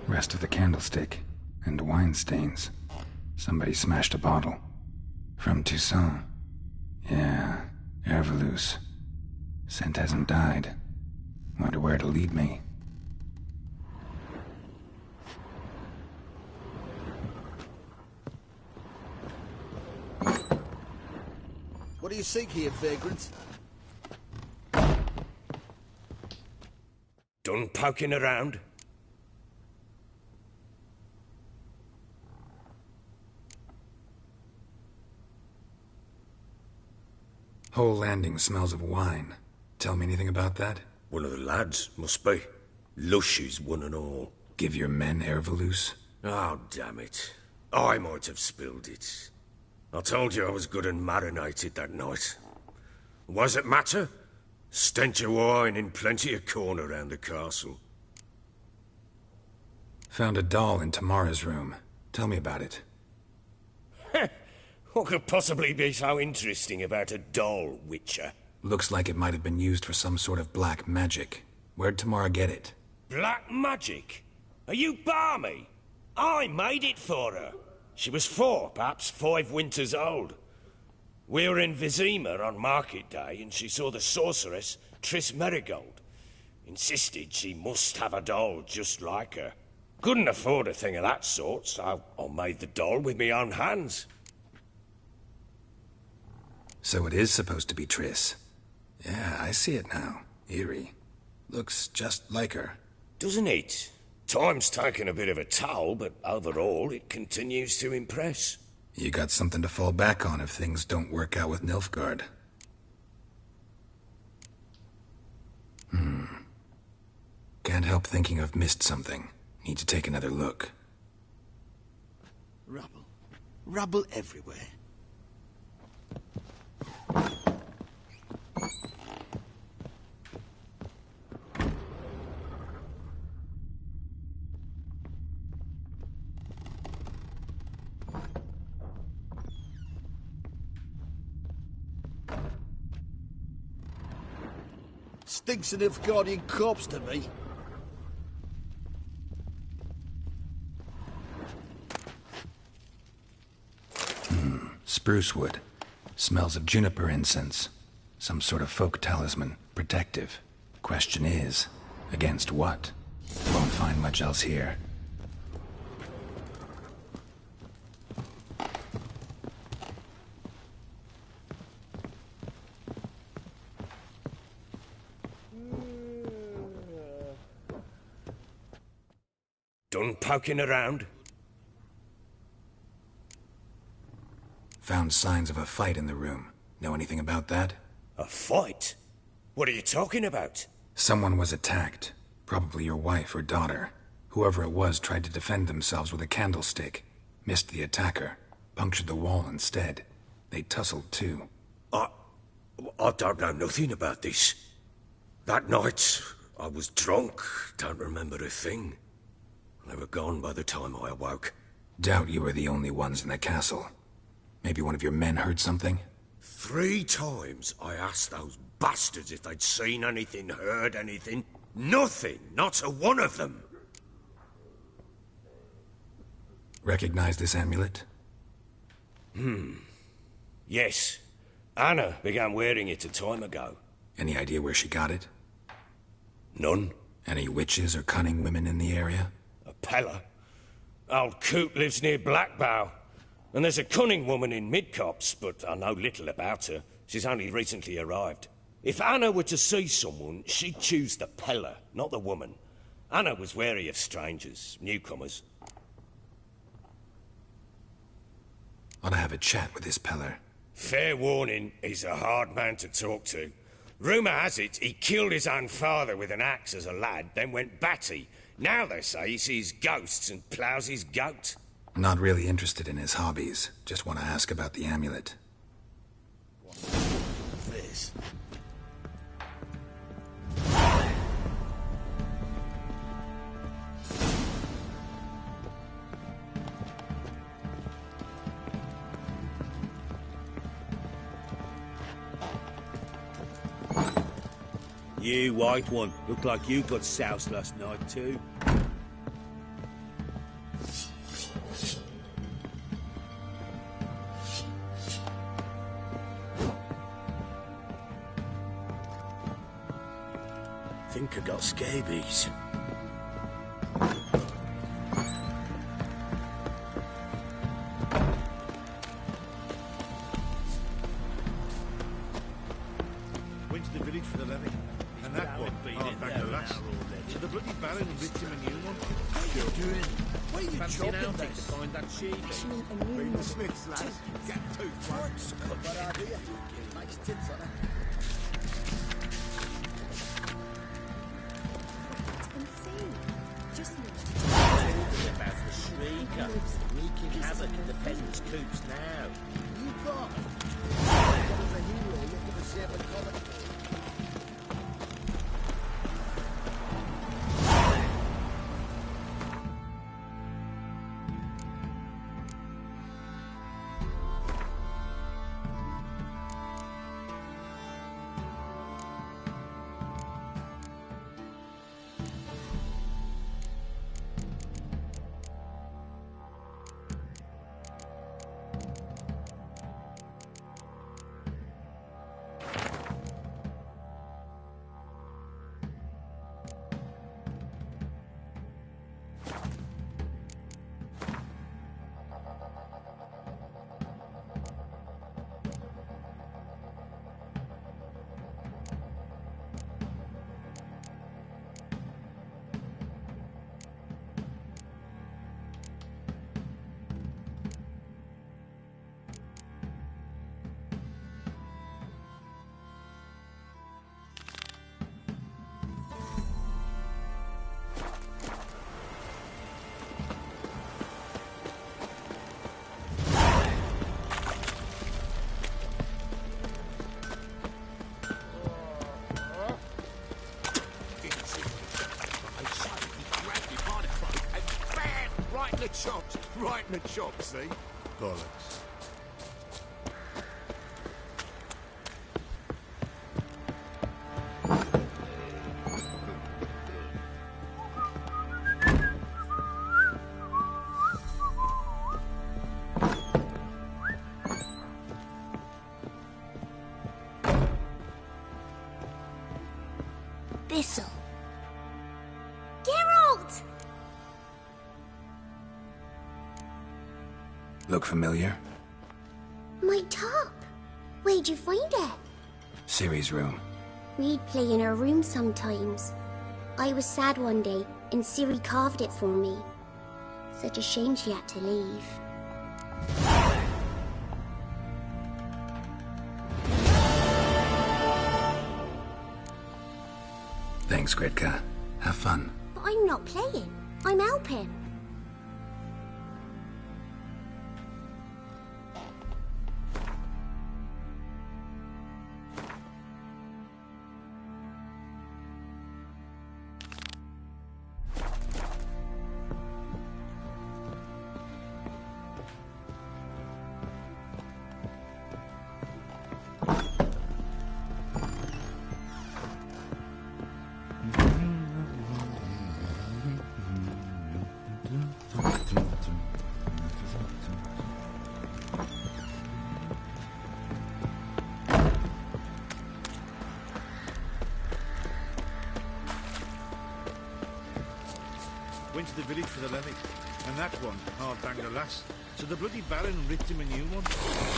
Rest of the candlestick. And wine stains. Somebody smashed a bottle. From Toussaint. Yeah, Ervelus. Scent hasn't died. Wonder where it'll lead me. What do you seek here, vagrant? Done poking around? Whole landing smells of wine. Tell me anything about that? One of the lads, must be. Lushes, one and all. Give your men Ervelus? Oh, damn it. I might have spilled it. I told you I was good and marinated that night. Was it matter? Stench of wine in plenty of corn around the castle. Found a doll in Tamara's room. Tell me about it. What could possibly be so interesting about a doll, Witcher? Looks like it might have been used for some sort of black magic. Where'd Tamara get it? Black magic? Are you balmy? I made it for her. She was 4, perhaps 5 winters old. We were in Vizima on market day, and she saw the sorceress, Triss Merigold. Insisted she must have a doll just like her. Couldn't afford a thing of that sort, so I made the doll with my own hands. So it is supposed to be Triss. Yeah, I see it now. Eerie. Looks just like her. Doesn't it? Time's taken a bit of a toll, but overall it continues to impress. You got something to fall back on if things don't work out with Nilfgaard. Can't help thinking I've missed something. Need to take another look. Rubble. Rubble everywhere. Stinks of Nilfgaardian corpse to me. Spruce wood. Smells of juniper incense. Some sort of folk talisman. Protective. Question is, against what? Won't find much else here. Done poking around? Found signs of a fight in the room. Know anything about that? A fight? What are you talking about? Someone was attacked. Probably your wife or daughter. Whoever it was tried to defend themselves with a candlestick. Missed the attacker. Punctured the wall instead. They tussled too. I don't know nothing about this. That night, I was drunk. Don't remember a thing. They were gone by the time I awoke. Doubt you were the only ones in the castle. Maybe one of your men heard something? 3 times I asked those bastards if they'd seen anything, heard anything. Nothing, not a one of them. Recognize this amulet? Yes. Anna began wearing it a time ago. Any idea where she got it? None. Any witches or cunning women in the area? A Pella. Old Coot lives near Blackbow. And there's a cunning woman in Midcopse, but I know little about her. She's only recently arrived. If Anna were to see someone, she'd choose the Pella, not the woman. Anna was wary of strangers, newcomers. Ought to have a chat with this Peller. Fair warning, he's a hard man to talk to. Rumour has it he killed his own father with an axe as a lad, then went batty. Now they say he sees ghosts and ploughs his goat. Not really interested in his hobbies. Just want to ask about the amulet. This. You, white one, look like you got soused last night too. trees. Went to the village for the levy. And that one, hard back the last. So the bloody Baron ripped him a new one. What are you doing? Where are you chopping to find that sheep? Bring the smiths, lads. Get tooth marks. Good idea. Nice tits on it. About the shrieker, wreaking havoc in the peasants' coops now. You got it. What is a hero looking to save a comet? Right in the chops, see? Bollocks. Thistle. Geralt! Look familiar? My top. Where'd you find it? Ciri's room. We'd play in her room sometimes. I was sad one day, and Ciri carved it for me. Such a shame she had to leave. Thanks, Gretka. Have fun. But I'm not playing. I'm helping. Went to the village for the levy. And that one, hard bang the last. So the bloody Baron ripped him a new one.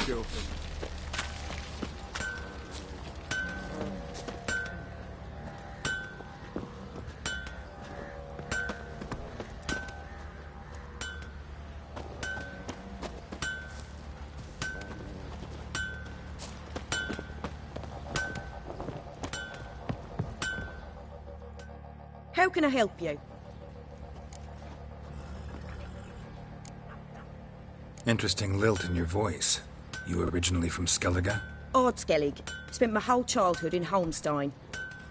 Joking. How can I help you? Interesting lilt in your voice. You originally from Skellige? Ardskellig. Spent my whole childhood in Holmstein.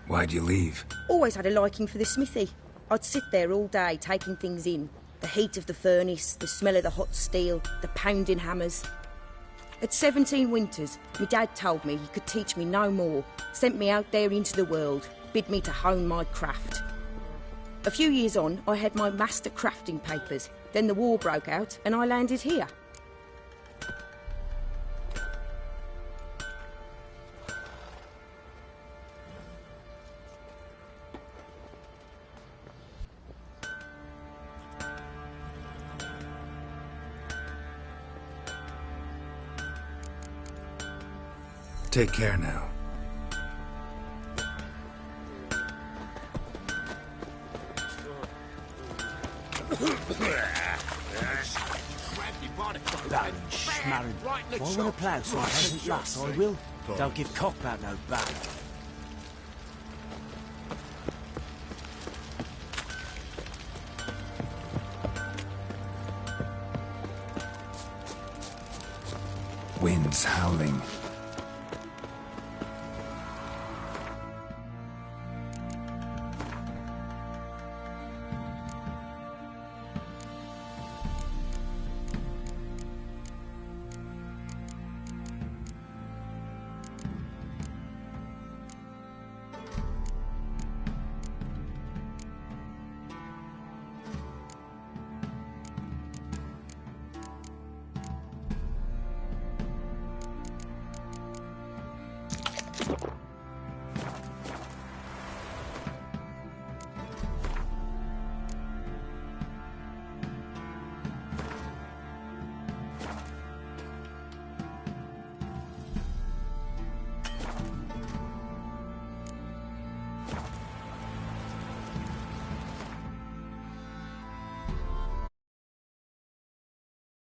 Why'd you leave? Always had a liking for the smithy. I'd sit there all day taking things in. The heat of the furnace, the smell of the hot steel, the pounding hammers. At 17 winters, my dad told me he could teach me no more. Sent me out there into the world, bid me to hone my craft. A few years on, I had my master crafting papers. Then the war broke out and I landed here. Take care now. Baron Schmarren. If I want to plough so I hasn't last, I will. Don't give cock about no back. Winds howling.